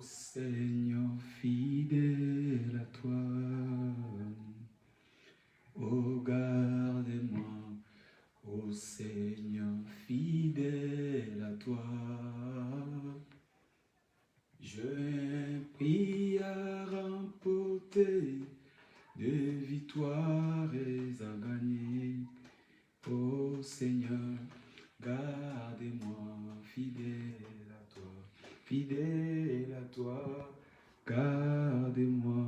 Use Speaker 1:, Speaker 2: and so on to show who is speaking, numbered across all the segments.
Speaker 1: Seigneur fidèle à toi, oh garde-moi, ô Seigneur fidèle à toi. Je prie à remporter de victoires à gagner, ô Seigneur, garde-moi fidèle à toi, fidèle à toi, garde-moi,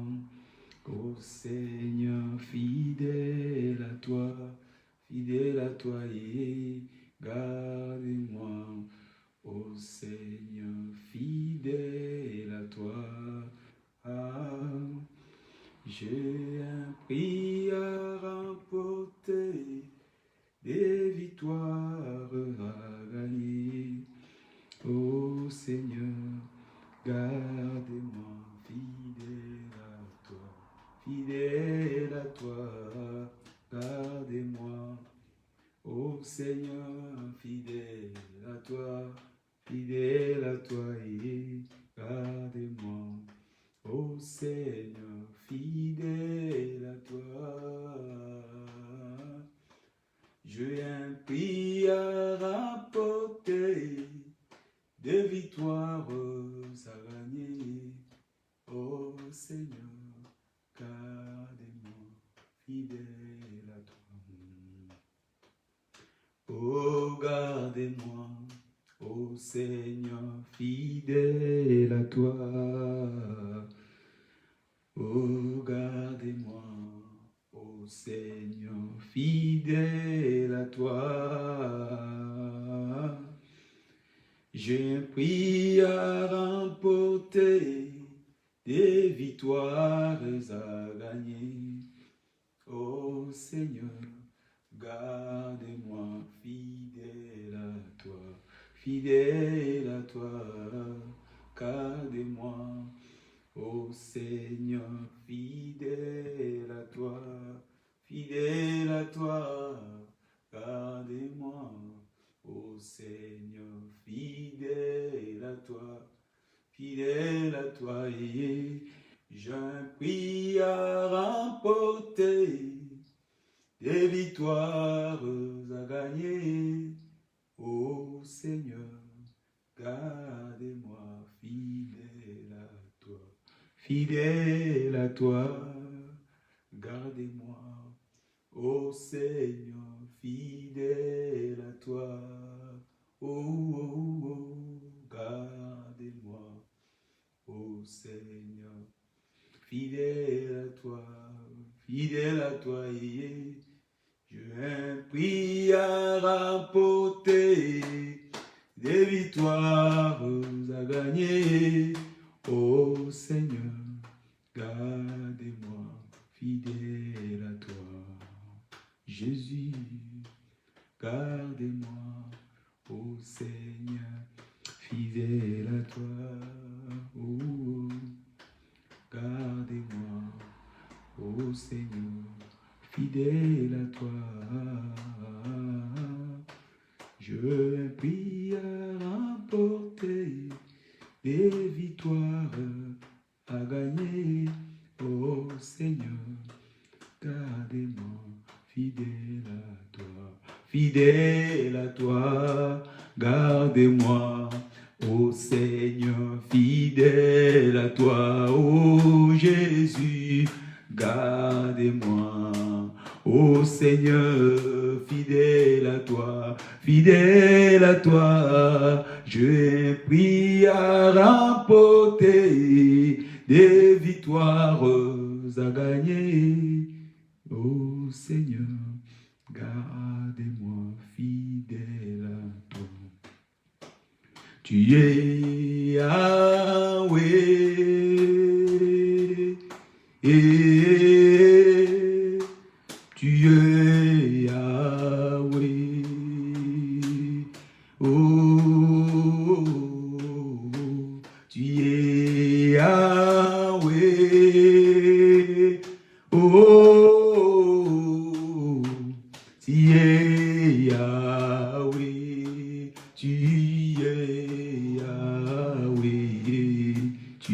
Speaker 1: ô Seigneur, fidèle à toi, et garde-moi, ô Seigneur, fidèle à toi. Ah, j'ai un prix à remporter, des victoires à gagner, ô Seigneur, garde-moi fidèle à toi, garde-moi, ô Seigneur, fidèle à toi, et garde-moi, ô Seigneur, fidèle à toi. J'ai un prix à rapporter, des victoires à gagner, ô Seigneur, garde-moi fidèle à toi. Oh, garde-moi, ô Seigneur, fidèle à toi. Oh, garde-moi, ô Seigneur, fidèle à toi. J'ai un prix à remporter, des victoires à gagner. Ô Seigneur, garde-moi fidèle à toi, garde-moi, ô Seigneur, fidèle à toi, garde-moi, ô Seigneur, fidèle à toi, et j'ai un prix à remporter, des victoires à gagner, ô Seigneur, garde-moi fidèle à toi, garde-moi, ô Seigneur, fidèle à toi, garde-moi, ô Seigneur, fidèle à toi, et j'ai un prix à remporter, des victoires à gagner, ô Seigneur, garde-moi fidèle à toi. Jésus, garde-moi, ô Seigneur, fidèle à toi. Oh, garde-moi, ô Seigneur, fidèle à toi. Je prie à remporter des victoires à gagner, ô Seigneur, garde-moi fidèle à toi, garde-moi, ô Seigneur, fidèle à toi, ô Jésus, garde-moi, ô Seigneur, fidèle à toi, je prie à remporter des victoires à gagner, ô Seigneur, garde-moi fidèle à toi. Tu es Yahweh, et tu es Yahweh, oh, tu es Yahweh, oh, tu es Yahweh, tu es Yahweh, tu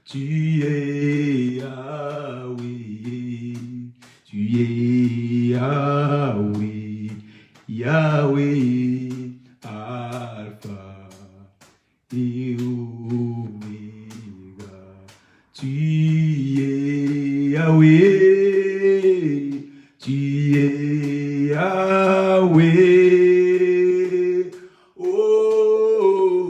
Speaker 1: Tu es Yahweh, tu es Yahweh, Yahweh, Alpha et Omega. Tu es Yahweh, tu es Yahweh. Oh,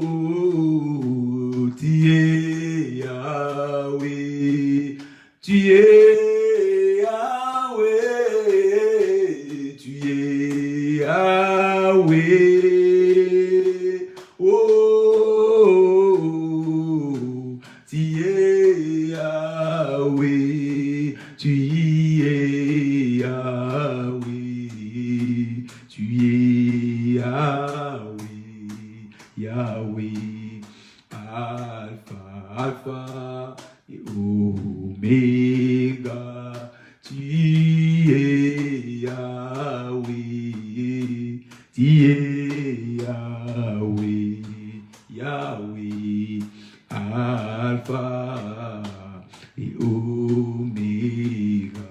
Speaker 1: tu es Yahweh, tu es Yahweh, tu es Yahweh. Oh, tu es Yahweh, tu es Yahweh, tu es Yahweh, Yahweh, Alpha, Alpha et Oméga, tu es Yahweh, tu es Yahweh, Yahweh, Alpha et Oméga,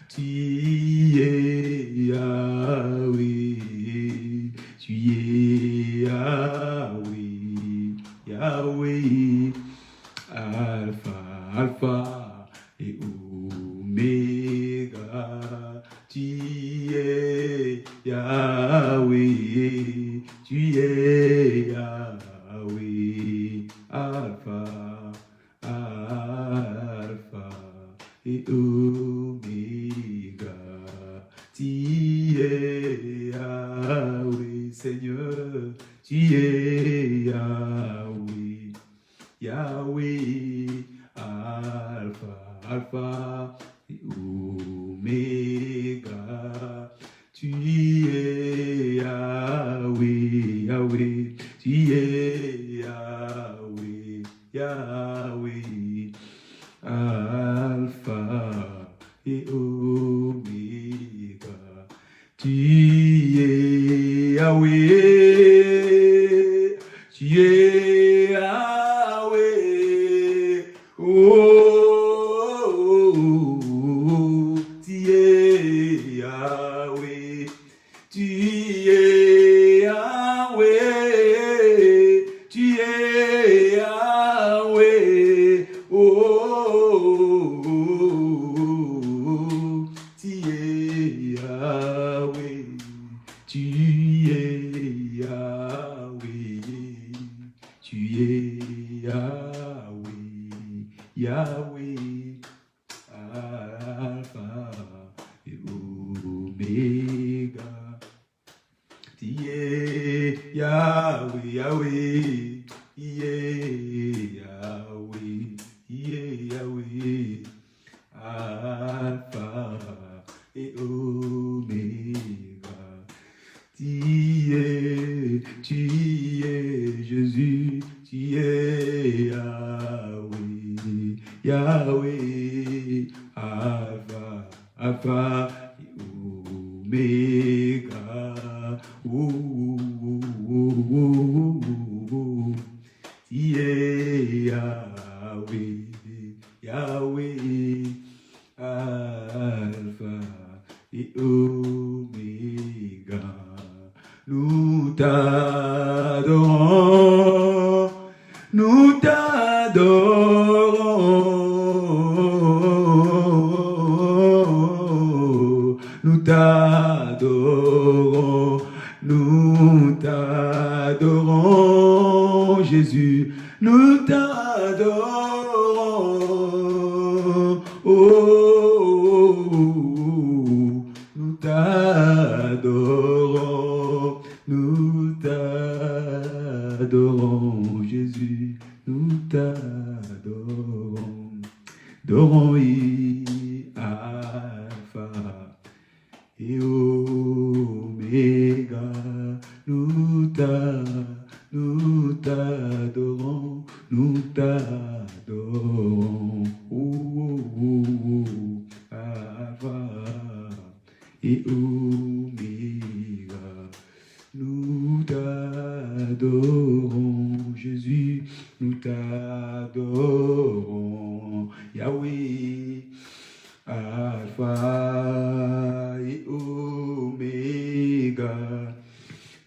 Speaker 1: tu es Yahweh, tu es Yahweh, Yahweh, Alpha, Alpha et Oméga, tu es Yahweh, tu es Yahweh, Alpha, Alpha et Oméga, tu es Yahweh, Seigneur, tu es Yahweh, Yahweh, Alpha, Alpha et Oméga, tu es Yahweh, Yahweh, tu es Yahweh, Yahweh, Alpha et Oméga, tu es Yahweh, tu es Yahweh, oh, tu es Yahweh, tu es Yahweh, tu es Yahweh, oh, tu es Yahweh, tu es Yahweh, tu es Yahweh, Yahweh, Alpha et Oméga. Tu es Yahweh, Yahweh, Yahweh, Yahweh, Alpha et Oméga. Tu es Jésus, tu es Yahweh, Yahweh, Alpha, Alpha et Oméga. Tu es Yahweh, Yahweh, Alpha et Oméga. Nous t'adorons, nous t'adorons, nous t'adorons, nous t'adorons, Jésus, nous t'adorons, oh, nous t'adorons, nous t'adorons, Jésus, nous t'adorons, adorons Alpha et Oméga, nous t'adorons, nous t'adorons, Alpha et Oméga, nous t'adorons, Jésus, nous t'adorons. Yahweh, Alpha et Oméga.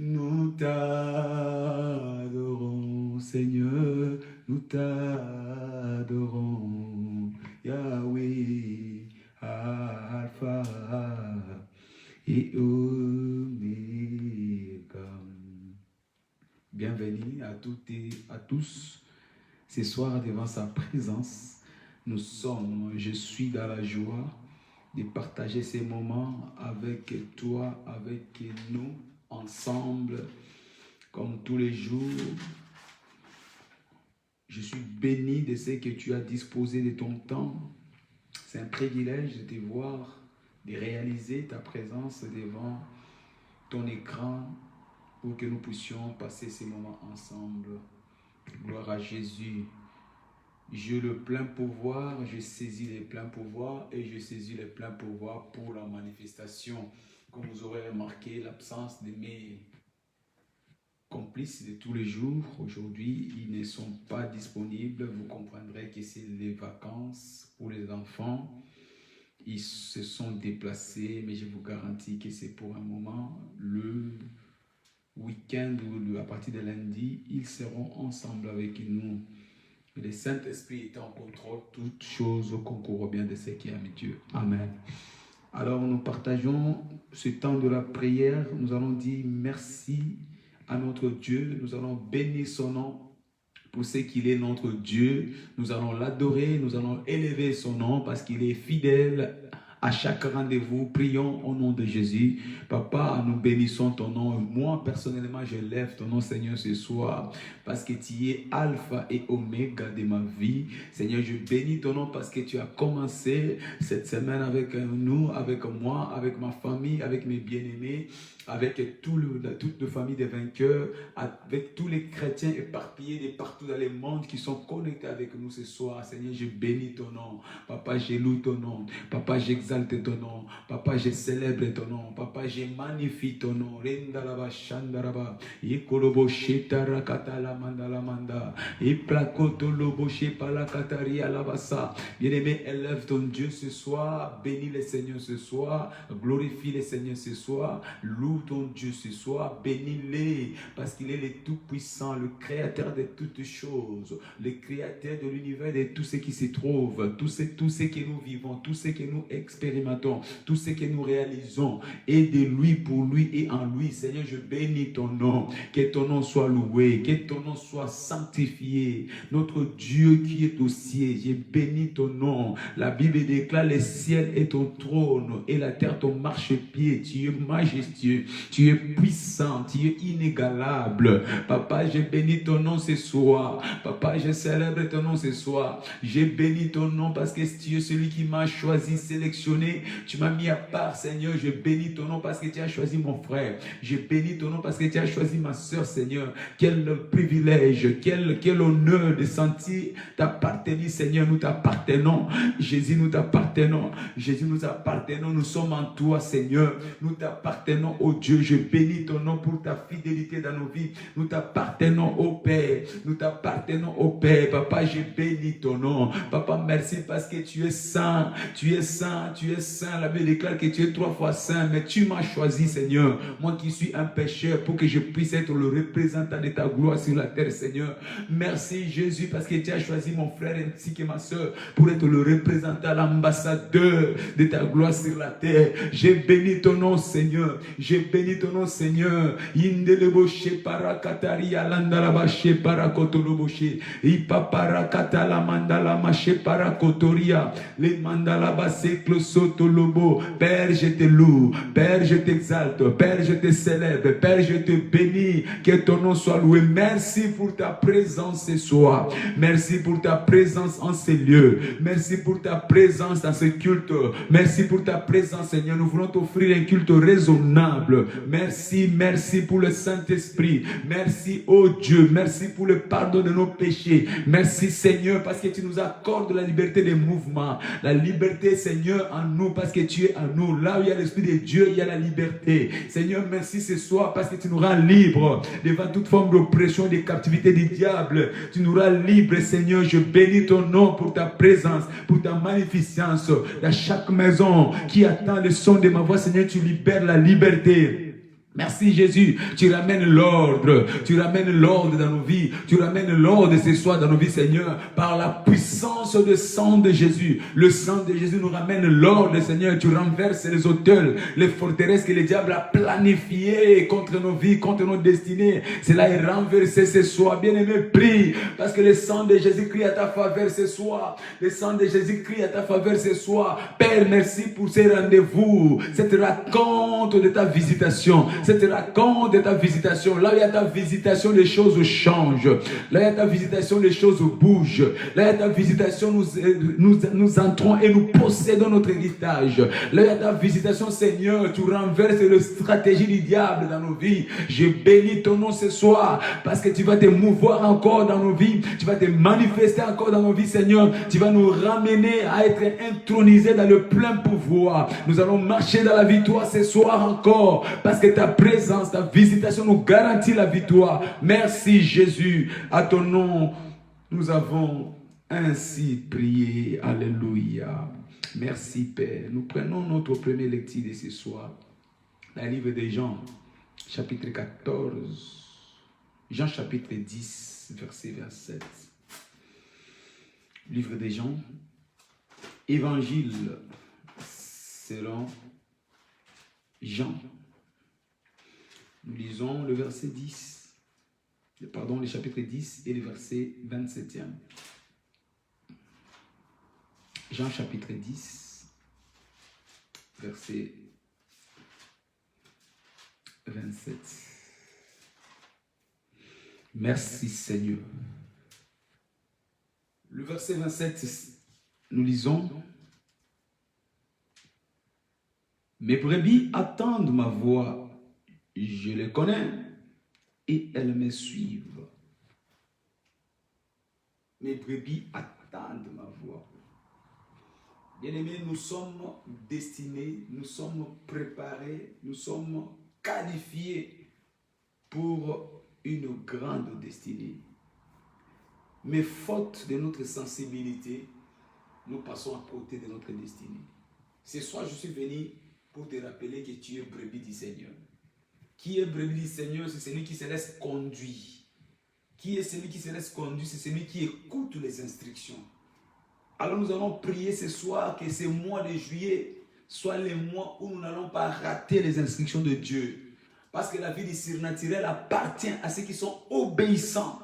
Speaker 1: Nous t'adorons, Seigneur, nous t'adorons. Yahweh, Alpha et Oméga. Bienvenue à toutes et à tous ce soir devant sa présence. Je suis dans la joie de partager ces moments avec toi, avec nous, ensemble, comme tous les jours. Je suis béni de ce que tu as disposé de ton temps. C'est un privilège de te voir, de réaliser ta présence devant ton écran pour que nous puissions passer ces moments ensemble. Gloire à Jésus. J'ai le plein pouvoir, je saisis les pleins pouvoirs et je saisis les pleins pouvoirs pour la manifestation. Comme vous aurez remarqué, l'absence de mes complices de tous les jours, aujourd'hui, ils ne sont pas disponibles. Vous comprendrez que c'est les vacances pour les enfants. Ils se sont déplacés, mais je vous garantis que c'est pour un moment. Le week-end ou à partir de lundi, ils seront ensemble avec nous. Le Saint-Esprit est en contrôle, toutes choses concourent bien de ce qui aime Dieu. Amen. Alors nous partageons ce temps de la prière. Nous allons dire merci à notre Dieu. Nous allons bénir son nom pour ce qu'il est notre Dieu. Nous allons l'adorer, nous allons élever son nom parce qu'il est fidèle à chaque rendez-vous. Prions au nom de Jésus. Papa, nous bénissons ton nom. Moi, personnellement, je lève ton nom, Seigneur, ce soir, parce que tu es alpha et oméga de ma vie. Seigneur, je bénis ton nom parce que tu as commencé cette semaine avec nous, avec moi, avec ma famille, avec mes bien-aimés, avec toute la famille des vainqueurs, avec tous les chrétiens éparpillés de partout dans le monde qui sont connectés avec nous ce soir. Seigneur, je bénis ton nom. Papa, je loue ton nom. Papa, j'exalte ton nom. Papa, je célèbre ton nom. Papa, je magnifie ton nom. Rendalaba shandaraba. Ikolobo shetara katala mandala manda. Iplakoto lobo shepala katari alabasa. Bien-aimé, élève ton Dieu ce soir. Bénis le Seigneur ce soir. Glorifie le Seigneur ce soir. Loue ton Dieu ce soir. Bénis-le parce qu'il est le Tout-Puissant, le Créateur de toutes choses, le Créateur de l'univers, de tout ce qui se trouve, tout ce que nous vivons, tout ce que nous expérimentons, tout ce que nous réalisons, et de lui, pour lui et en lui. Seigneur, je bénis ton nom. Que ton nom soit loué, que ton nom soit sanctifié. Notre Dieu qui est au ciel, je bénis ton nom. La Bible déclare: le ciel est ton trône et la terre ton marchepied. Tu es majestueux, tu es puissant, tu es inégalable. Papa, je bénis ton nom ce soir. Papa, je célèbre ton nom ce soir. Je bénis ton nom parce que tu es celui qui m'a choisi, sélectionné. Tu m'as mis à part, Seigneur. Je bénis ton nom parce que tu as choisi mon frère. Je bénis ton nom parce que tu as choisi ma soeur, Seigneur. Quel privilège, quel honneur de sentir t'appartenir, Seigneur. Nous t'appartenons. Jésus, nous t'appartenons. Jésus, nous appartenons. Nous sommes en toi, Seigneur. Nous t'appartenons, oh Dieu. Je bénis ton nom pour ta fidélité dans nos vies. Nous t'appartenons, oh Père. Nous t'appartenons, oh Père. Papa, je bénis ton nom. Papa, merci parce que tu es saint. Tu es saint, tu es saint. La Bible déclare que tu es 3 fois saint. Mais tu m'as choisi, Seigneur. Moi qui suis un pécheur, pour que je puisse être le représentant de ta gloire sur la terre, Seigneur. Merci, Jésus, parce que tu as choisi mon frère ainsi que ma soeur pour être le représentant, l'ambassadeur de ta gloire sur la terre. J'ai béni ton nom, Seigneur. J'ai béni ton nom, Seigneur. Indeleboshe parakatari alandalabashe parakotoloboshe. Ipaparakatala mandala mache parakotoria. Les mandalabase klosotolobo. Père, je te loue. Père, je t'exalte. Père, je te célèbre. Père, je te bénis. Que ton nom soit loué. Merci pour ta présence ce soir. Merci pour ta présence en ces lieux. Merci pour ta présence dans ce culte. Merci pour ta présence, Seigneur. Nous voulons t'offrir un culte raisonnable. Merci, merci pour le Saint-Esprit. Merci, oh Dieu. Merci pour le pardon de nos péchés. Merci, Seigneur, parce que tu nous accordes la liberté de mouvement. La liberté, Seigneur, en nous parce que tu es en nous. Là où il y a l'Esprit de Dieu, il y a la liberté. Seigneur, merci ce soir parce que tu nous rends libres devant toute forme d'oppression, de captivité du diable. Tu nous rends libres, Seigneur. Je bénis ton nom pour ta présence, pour ta magnificence. Dans chaque maison qui attend le son de ma voix, Seigneur, tu libères la liberté. Merci Jésus, tu ramènes l'ordre dans nos vies, tu ramènes l'ordre ce soir dans nos vies Seigneur, par la puissance du sang de Jésus. Le sang de Jésus nous ramène l'ordre Seigneur, tu renverses les autels, les forteresses que le diable a planifiées contre nos vies, contre nos destinées. Cela est renversé ce soir, bien-aimé, prie, parce que le sang de Jésus crie à ta faveur ce soir, le sang de Jésus crie à ta faveur ce soir. Père, merci pour ces rendez-vous, cette raconte de ta visitation. Cette raconte de ta visitation, là où il y a ta visitation, les choses changent. Là où il y a ta visitation, les choses bougent. Là où il y a ta visitation, nous entrons et nous possédons notre héritage. Là où il y a ta visitation, Seigneur, tu renverses les stratégies du diable dans nos vies. Je bénis ton nom ce soir parce que tu vas te mouvoir encore dans nos vies. Tu vas te manifester encore dans nos vies, Seigneur. Tu vas nous ramener à être intronisés dans le plein pouvoir. Nous allons marcher dans la victoire ce soir encore parce que ta présence, ta visitation nous garantit la victoire. Merci Jésus. À ton nom, nous avons ainsi prié. Alléluia. Merci Père. Nous prenons notre première lecture de ce soir. Le livre de Jean, chapitre 14. Jean chapitre 10, verset 27. Livre de Jean. Évangile selon Jean. Nous lisons le verset 10, pardon, le chapitre 10 et le verset 27e. Jean chapitre 10, verset 27. Merci Seigneur. Le verset 27, nous lisons: mes brebis attendent ma voix. Je les connais et elles me suivent. Mes brebis attendent ma voix. Bien-aimés, nous sommes destinés, nous sommes préparés, nous sommes qualifiés pour une grande destinée. Mais faute de notre sensibilité, nous passons à côté de notre destinée. Ce soir, je suis venu pour te rappeler que tu es brebis du Seigneur. Qui est brebis du Seigneur? C'est celui qui se laisse conduire. Qui est celui qui se laisse conduire? C'est celui qui écoute les instructions. Alors nous allons prier ce soir que ce mois de juillet soit le mois où nous n'allons pas rater les instructions de Dieu. Parce que la vie du surnaturel appartient à ceux qui sont obéissants.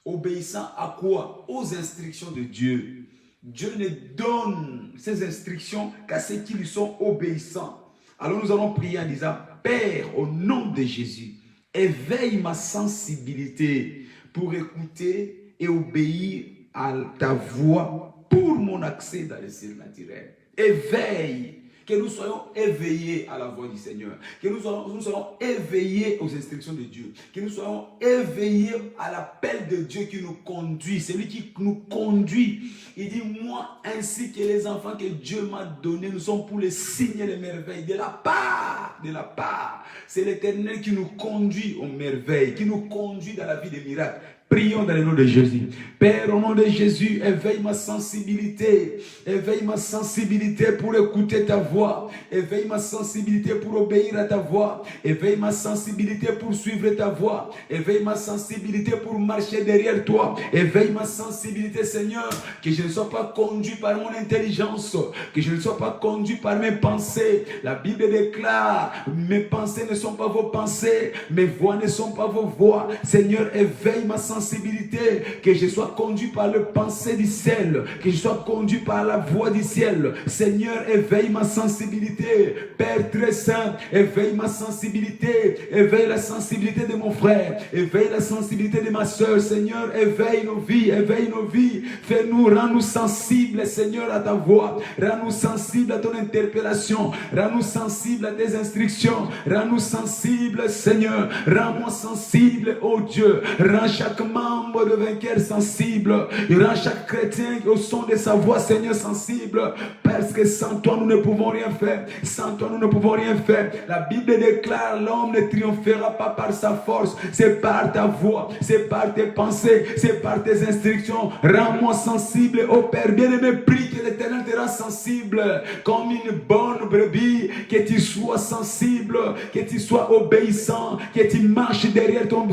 Speaker 1: Obéissants à quoi? Aux instructions de Dieu. Dieu ne donne ses instructions qu'à ceux qui lui sont obéissants. Alors nous allons prier en disant: Père, au nom de Jésus, éveille ma sensibilité pour écouter et obéir à ta voix pour mon accès dans le surnaturel. Éveille, que nous soyons éveillés à la voix du Seigneur, que nous soyons éveillés aux instructions de Dieu, que nous soyons éveillés à l'appel de Dieu qui nous conduit, celui qui nous conduit. Il dit: moi ainsi que les enfants que Dieu m'a donnés, nous sommes pour les signes et les merveilles de la part. C'est l'Éternel qui nous conduit aux merveilles, qui nous conduit dans la vie des miracles. Prions dans le nom de Jésus. Père, au nom de Jésus, éveille ma sensibilité. Éveille ma sensibilité pour écouter ta voix. Éveille ma sensibilité pour obéir à ta voix. Éveille ma sensibilité pour suivre ta voix. Éveille ma sensibilité pour marcher derrière toi. Éveille ma sensibilité, Seigneur, que je ne sois pas conduit par mon intelligence, que je ne sois pas conduit par mes pensées. La Bible déclare: mes pensées ne sont pas vos pensées, mes voix ne sont pas vos voix. Seigneur, éveille ma sensibilité, que je sois conduit par le pensée du ciel, que je sois conduit par la voix du ciel. Seigneur, éveille ma sensibilité. Père très saint, éveille ma sensibilité, éveille la sensibilité de mon frère, éveille la sensibilité de ma soeur. Seigneur, éveille nos vies, fais-nous, rends-nous sensibles, Seigneur, à ta voix, rends-nous sensibles à ton interpellation, rends-nous sensibles à tes instructions, rends-nous sensibles, Seigneur, rends-moi sensible, oh Dieu, rends chaque membre de vainqueur sensible, rends chaque chrétien au son de sa voix, Seigneur, sensible. Père, parce que sans toi, nous ne pouvons rien faire. Sans toi, nous ne pouvons rien faire. La Bible déclare, l'homme ne triomphera pas par sa force. C'est par ta voix, c'est par tes pensées, c'est par tes instructions. Rends-moi sensible, ô Père bien-aimé, prie que l'Éternel te rend sensible, comme une bonne brebis, que tu sois sensible, que tu sois obéissant, que tu marches derrière ton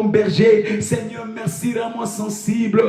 Speaker 1: berger. Seigneur, merci, rends-moi sensible,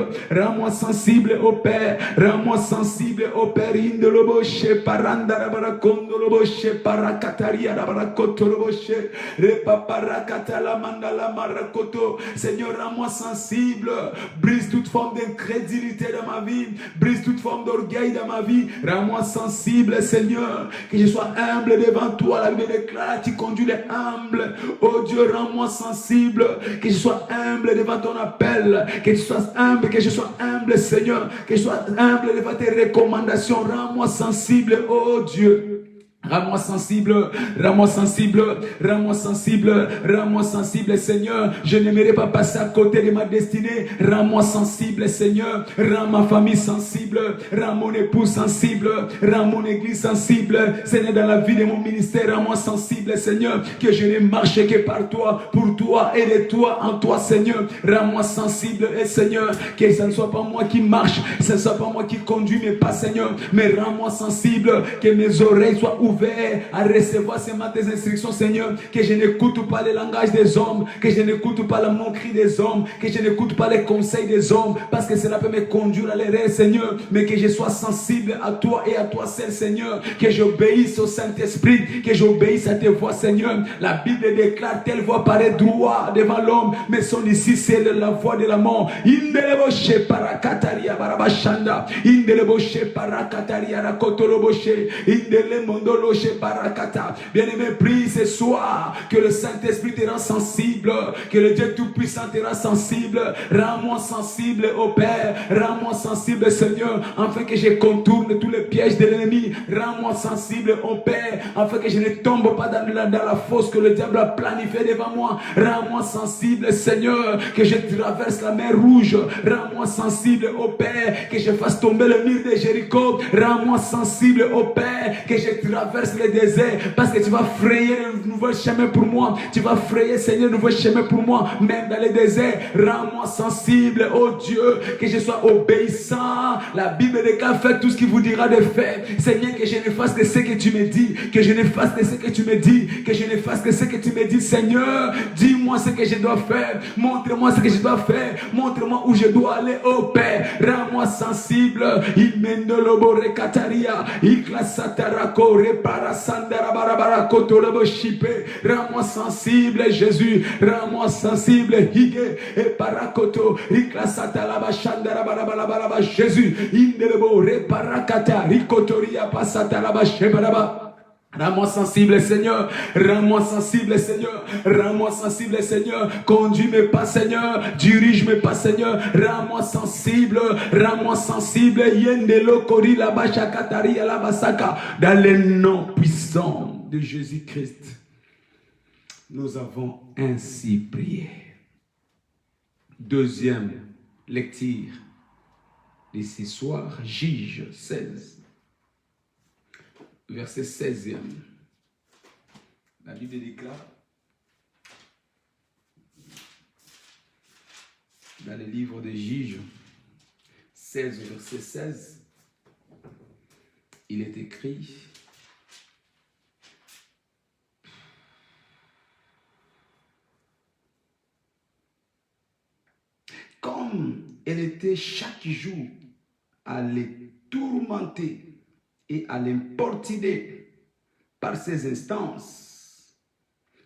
Speaker 1: ô Père, rends-moi sensible, ô Père. Indoloboshe, parandarabarakondoloboshe, parakataria rabarakotoloboshe, repaparakatala mandala marakoto. Seigneur, rends-moi sensible, brise toute forme d'incrédulité dans ma vie, brise toute forme d'orgueil dans ma vie, rends-moi sensible, Seigneur, que je sois humble devant toi. La Bible déclare, tu conduis les humbles. Oh Dieu, rends-moi sensible, que je sois humble devant ton appel, que je sois humble, Seigneur, que je sois humble devant tes recommandations. Rends-moi sensible, oh Dieu. Rends-moi sensible, rends-moi sensible, rends-moi sensible, rends-moi sensible, Seigneur. Je n'aimerais pas passer à côté de ma destinée. Rends-moi sensible, Seigneur. Rends ma famille sensible, rends mon époux sensible, rends mon église sensible. Seigneur, dans la vie de mon ministère, rends-moi sensible, Seigneur. Que je ne marche que par toi, pour toi et de toi en toi, Seigneur. Rends-moi sensible, et Seigneur, que ce ne soit pas moi qui marche, ce ne soit pas moi qui conduis mes pas, Seigneur, mais rends-moi sensible, que mes oreilles soient ouvertes à recevoir seulement tes instructions, Seigneur, que je n'écoute pas le langage des hommes, que je n'écoute pas la moquerie des hommes, que je n'écoute pas les conseils des hommes, parce que cela peut me conduire à l'erreur, Seigneur, mais que je sois sensible à toi et à toi seul, Seigneur, que j'obéisse au Saint-Esprit, que j'obéisse à tes voix, Seigneur. La Bible déclare, telle voix paraît droit devant l'homme, mais son ici c'est la voix de la mort. Indeleboshe parakataria barabashanda, indeleboshe parakataria rakotoloboshe, indelemondolo. Bien-aimé, prie ce soir que le Saint-Esprit te rend sensible, que le Dieu Tout-Puissant te rend sensible. Rends-moi sensible, ô Père, rends-moi sensible, Seigneur, afin que je contourne tous les pièges de l'ennemi. Rends-moi sensible, ô Père, afin que je ne tombe pas dans la fosse que le diable a planifiée devant moi. Rends-moi sensible, Seigneur, que je traverse la mer Rouge. Rends-moi sensible, ô Père, que je fasse tomber le mur de Jéricho. Rends-moi sensible, ô Père, que je traverse le désert, parce que tu vas frayer un nouveau chemin pour moi. Tu vas frayer, Seigneur, un nouveau chemin pour moi, même dans le désert. Rends-moi sensible, oh Dieu, que je sois obéissant. La Bible déclare, faites tout ce qu'il vous dira de faire. Seigneur, que je ne fasse que ce que tu me dis, que je ne fasse que ce que tu me dis, que je ne fasse que ce que tu me dis. Seigneur, dis-moi ce que je dois faire, montre-moi ce que je dois faire, montre-moi où je dois aller, oh Père. Rends-moi sensible. Imendolobo rekataria, iklasatarako. Rends-moi sensible, Jésus. Rends-moi sensible, Hige et Parakoto. Jésus. Indelebo reparakata rikotoria pasatalaba shebaraba. Rends-moi sensible, Seigneur. Rends-moi sensible, Seigneur. Rends-moi sensible, Seigneur. Conduis mes pas, Seigneur. Dirige mes pas, Seigneur. Rends-moi sensible. Rends-moi sensible. Yendelo kori la bachakatari la basaka. Dans le nom puissant de Jésus-Christ, nous avons ainsi prié. Deuxième lecture de ce soir, Juge 16. Verset 16e. La Bible déclare dans le livre de Juges 16, verset 16, il est écrit: comme elle était chaque jour à les tourmenter et à l'importuner par ses instances,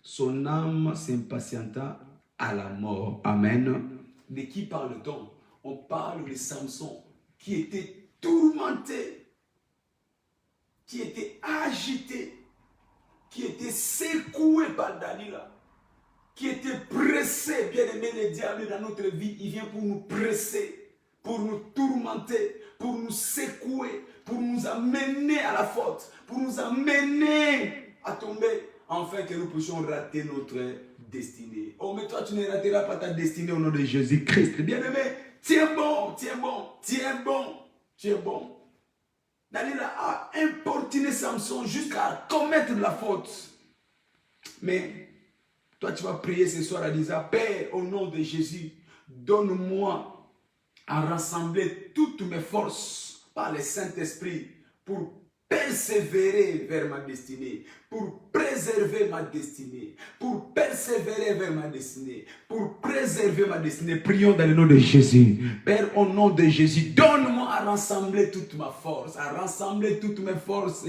Speaker 1: son âme s'impatienta à la mort. Amen. De qui parle-t-on? On parle de Samson, qui était tourmenté, qui était agité, qui était secoué par Dalila, qui était pressé. Bien aimé, le diable dans notre vie, il vient pour nous presser, pour nous tourmenter, pour nous secouer, pour nous amener à la faute, pour nous amener à tomber, afin que nous puissions rater notre destinée. Oh, mais toi, tu ne rateras pas ta destinée au nom de Jésus-Christ. Bien-aimé, tiens bon, tiens bon, tiens bon, tiens bon. Dalila a importuné Samson jusqu'à commettre la faute. Mais toi, tu vas prier ce soir en disant, Père, au nom de Jésus, donne-moi à rassembler toutes mes forces par le Saint-Esprit pour persévérer vers ma destinée, pour préserver ma destinée, pour persévérer vers ma destinée, pour préserver ma destinée. Prions dans le nom de Jésus. Père, au nom de Jésus, donne-moi à rassembler toute ma force, à rassembler toutes mes forces.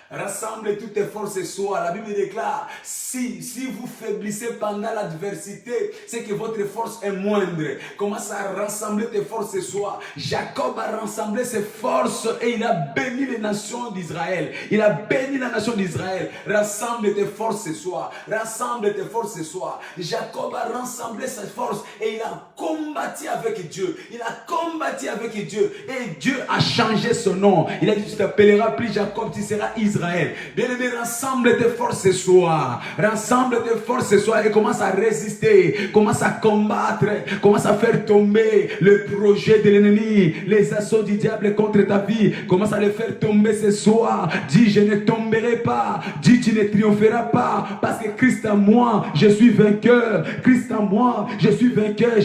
Speaker 1: Rassemble toutes tes forces ce soir. La Bible déclare, si vous faiblissez pendant l'adversité, c'est que votre force est moindre. Commence à rassembler tes forces ce soir. Jacob a rassemblé ses forces et il a béni les nations d'Israël. Il a béni la nation d'Israël. Rassemble tes forces ce soir. Rassemble tes forces ce soir. Jacob a rassemblé ses forces et il a combattu avec Dieu. Il a combattu avec Dieu. Et Dieu a changé son nom. Il a dit, tu t'appelleras plus Jacob, tu seras Israël. Bien-aimé, rassemble tes forces ce soir. Rassemble tes forces ce soir et commence à résister. Commence à combattre. Commence à faire tomber le projet de l'ennemi. Les assauts du diable contre ta vie. Commence à les faire tomber ce soir. Dis, je ne tomberai pas. Dis, tu ne triompheras pas. Parce que Christ en moi, je suis vainqueur. Christ en moi, je suis vainqueur.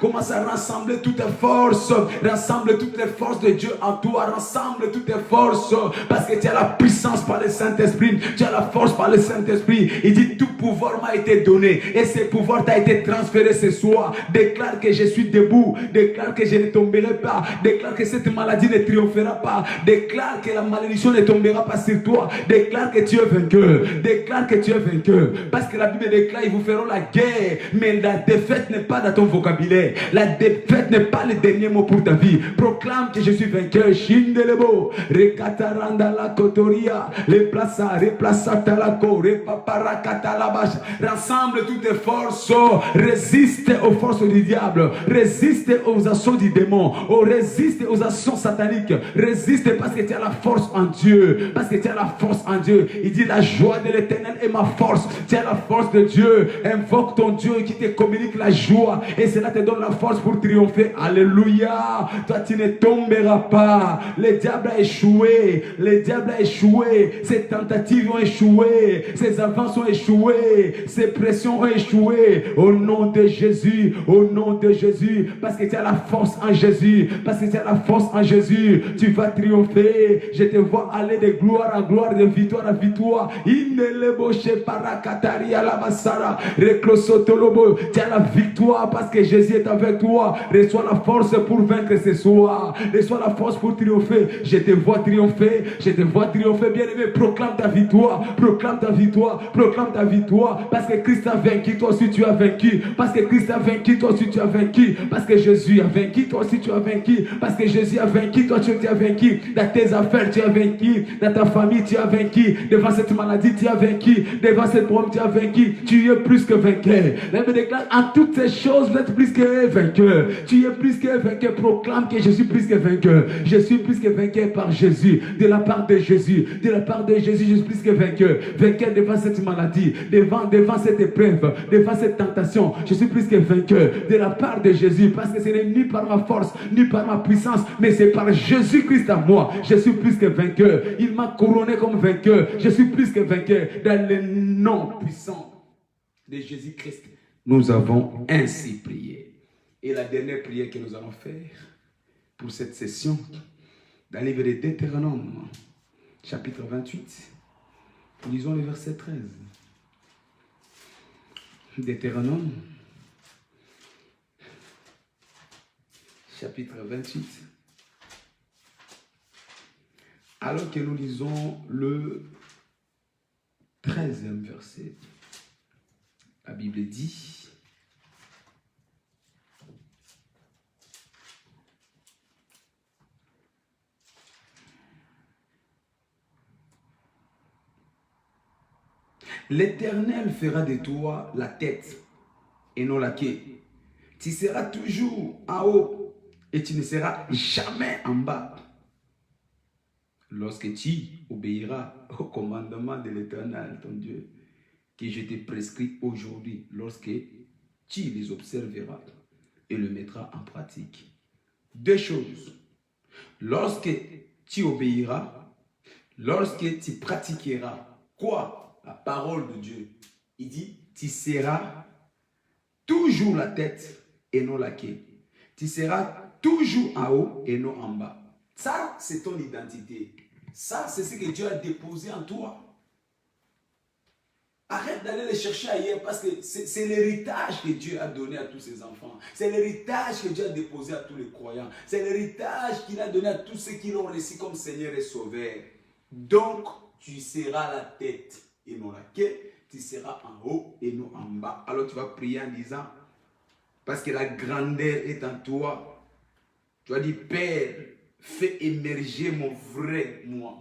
Speaker 1: Commence à rassembler toutes tes forces. Rassemble toutes les forces de Dieu en toi. Rassemble toutes tes forces. Parce que tu as la puissance par le Saint-Esprit. Tu as la force par le Saint-Esprit. Il dit, tout pouvoir m'a été donné. Et ce pouvoir t'a été transféré ce soir. Déclare que je suis debout. Déclare que je ne tomberai pas. Déclare que cette maladie ne triomphera pas. Déclare que la malédiction ne tombera pas sur toi. Déclare que tu es vainqueur. Déclare que tu es vainqueur. Parce que la Bible déclare, ils vous feront la guerre. Mais la défaite n'est pas dans ton vocabulaire. La défaite n'est pas le dernier mot pour ta vie. Proclame que je suis vainqueur. Shindelebo. Rekataranda la kotoria. Replaça talako. Repaparakatalabash. Rassemble toutes tes forces. Résiste aux forces du diable. Résiste aux assauts du démon. Résiste aux actions sataniques. Résiste parce que tu as la force en Dieu. Parce que tu as la force en Dieu. Il dit, la joie de l'Éternel est ma force. Tu as la force de Dieu. Invoque ton Dieu qui te communique la joie. Et cela te donne la force pour triompher. Alléluia. Toi, tu ne tomberas pas. Le diable a échoué. Le diable a échoué. Ses tentatives ont échoué. Ses avances ont échoué. Ses pressions ont échoué. Au nom de Jésus. Au nom de Jésus. Parce que tu as la force en Jésus. Parce que tu as la force en Jésus. Tu vas triompher. Je te vois aller de gloire en gloire, de victoire en victoire. Tu as la victoire parce que Jésus est avec toi. Reçois la force pour vaincre ce soir. Reçois la force pour triompher. Je te vois triompher. Je te vois triompher. Bien-aimé, proclame ta victoire. Proclame ta victoire. Proclame ta victoire. Parce que Christ a vaincu, toi aussi tu as vaincu. Parce que Christ a vaincu, toi aussi tu as vaincu. Parce que Jésus a vaincu, toi aussi tu as vaincu. Parce que Jésus a vaincu, toi tu as vaincu. Dans tes affaires, tu as vaincu. Dans ta famille, tu as vaincu. Devant cette maladie, tu as vaincu. Devant cette problème, tu as vaincu. Tu es plus que vainqueur. La Bible déclare, en toutes ces choses, vous êtes plus que vainqueur. Tu es plus que vainqueur. Proclame que je suis plus que vainqueur. Je suis plus que vainqueur par Jésus. De la part de Jésus. De la part de Jésus, je suis plus que vainqueur. Vainqueur devant cette maladie. Devant cette épreuve. Devant cette tentation. Je suis plus que vainqueur. De la part de Jésus. Parce que ce n'est ni par ma force, ni par ma puissance, mais c'est par Jésus-Christ à moi. Je suis plus que vainqueur. Il m'a couronné comme vainqueur. Je suis plus que vainqueur. Dans le nom puissant de Jésus-Christ, nous avons ainsi prié. Et la dernière prière que nous allons faire pour cette session, dans le livre de Deutéronome, chapitre 28, lisons le verset 13. Deutéronome, chapitre 28. Alors que nous lisons le 13e verset, la Bible dit: L'Éternel fera de toi la tête et non la queue. Tu seras toujours en haut et tu ne seras jamais en bas. Lorsque tu obéiras au commandement de l'Éternel, ton Dieu, que je t'ai prescrit aujourd'hui, lorsque tu les observeras et le mettras en pratique. deux choses. Lorsque tu obéiras, lorsque tu pratiqueras quoi? La parole de Dieu. Il dit, tu seras toujours la tête et non la queue. Tu seras toujours en haut et non en bas. Ça, c'est ton identité. Ça, c'est ce que Dieu a déposé en toi. Arrête d'aller les chercher ailleurs parce que c'est l'héritage que Dieu a donné à tous ses enfants. C'est l'héritage que Dieu a déposé à tous les croyants. C'est l'héritage qu'il a donné à tous ceux qui l'ont reçu comme Seigneur et Sauveur. Donc, tu seras la tête et non la queue. Tu seras en haut et non en bas. Alors tu vas prier en disant, parce que la grandeur est en toi. Tu vas dire, Père, fais émerger mon vrai moi.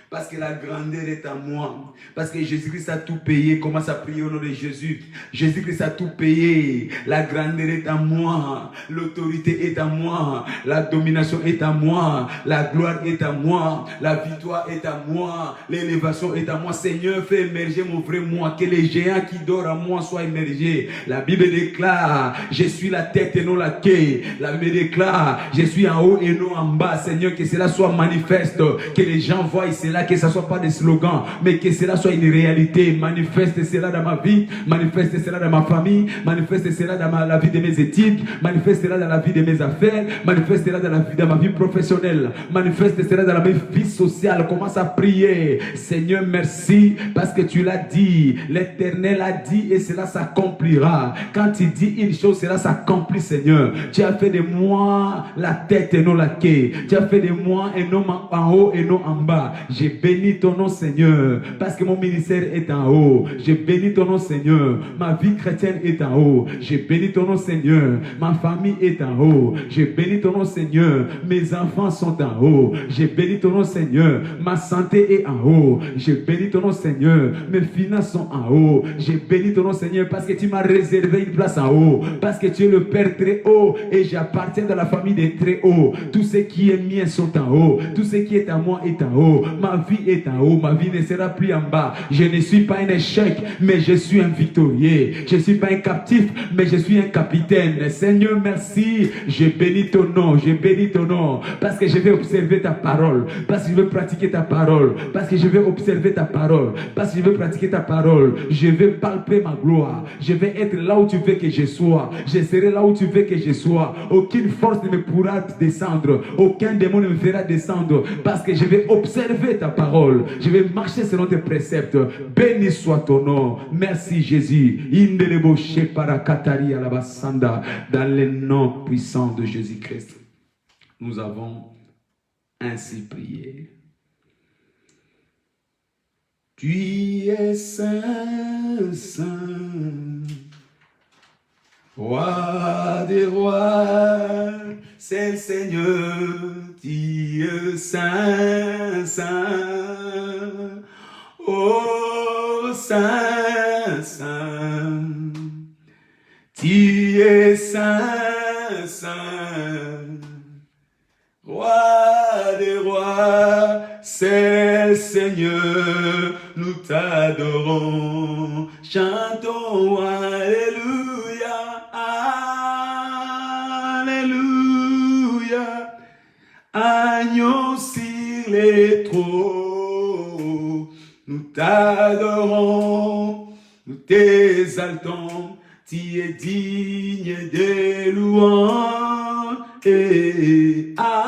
Speaker 1: Parce que la grandeur est en moi. Parce que Jésus-Christ a tout payé. Commence à prier au nom de Jésus. Jésus-Christ a tout payé. La grandeur est en moi. L'autorité est en moi. La domination est en moi. La gloire est en moi. La victoire est en moi. L'élévation est en moi. Seigneur, fais émerger mon vrai moi. Que les géants qui dorment en moi soient émergés. La Bible déclare, je suis la tête et non la queue. La Bible déclare, je suis en haut et non en bas. Seigneur, que cela soit manifeste. Que les gens voient cela. Que ce ne soit pas des slogans, mais que cela soit une réalité. Manifeste cela dans ma vie, manifeste cela dans ma famille, manifeste cela dans la vie de mes études, manifeste cela dans la vie de mes affaires, manifeste cela dans ma vie professionnelle, manifeste cela dans la vie sociale. Commence à prier. Seigneur, merci parce que tu l'as dit. L'Éternel a dit et cela s'accomplira. Quand tu dis une chose, cela s'accomplit, Seigneur. Tu as fait de moi la tête et non la queue. Tu as fait de moi un homme en haut et non en bas. J'ai béni ton nom, Seigneur, parce que mon ministère est en haut. J'ai béni ton nom, Seigneur. Ma vie chrétienne est en haut. J'ai béni ton nom, Seigneur. Ma famille est en haut. J'ai béni ton nom, Seigneur. Mes enfants sont en haut. J'ai béni ton nom, Seigneur. Ma santé est en haut. J'ai béni ton nom, Seigneur. Mes finances sont en haut. J'ai béni ton nom, Seigneur, parce que tu m'as réservé une place en haut. Parce que tu es le Père très haut et j'appartiens dans la famille des très hauts. Tout ce qui est mien sont en haut. Tout ce qui est à moi est en haut. Ma vie est en haut, ma vie ne sera plus en bas. Je ne suis pas un échec, mais je suis un victorieux. Je ne suis pas un captif, mais je suis un capitaine. Seigneur, merci. Je bénis ton nom, je bénis ton nom. Parce que je vais observer ta parole. Parce que je vais pratiquer ta parole. Parce que je vais observer ta parole. Parce que je vais pratiquer ta parole. Je vais palper ma gloire. Je vais être là où tu veux que je sois. Je serai là où tu veux que je sois. Aucune force ne me pourra descendre. Aucun démon ne me fera descendre. Parce que je vais observer ta parole. Je vais marcher selon tes préceptes. Béni soit ton nom. Merci Jésus. Dans le nom puissant de Jésus-Christ, nous avons ainsi prié. Tu es saint, saint, roi des rois, c'est le Seigneur. Tu es saint, saint, oh saint, saint. Tu es saint, saint, roi des rois, c'est le Seigneur, nous t'adorons, chantons Alléluia, Alléluia, agneau sur les trônes, nous t'adorons, nous t'exaltons, tu es digne de louange, et Alléluia,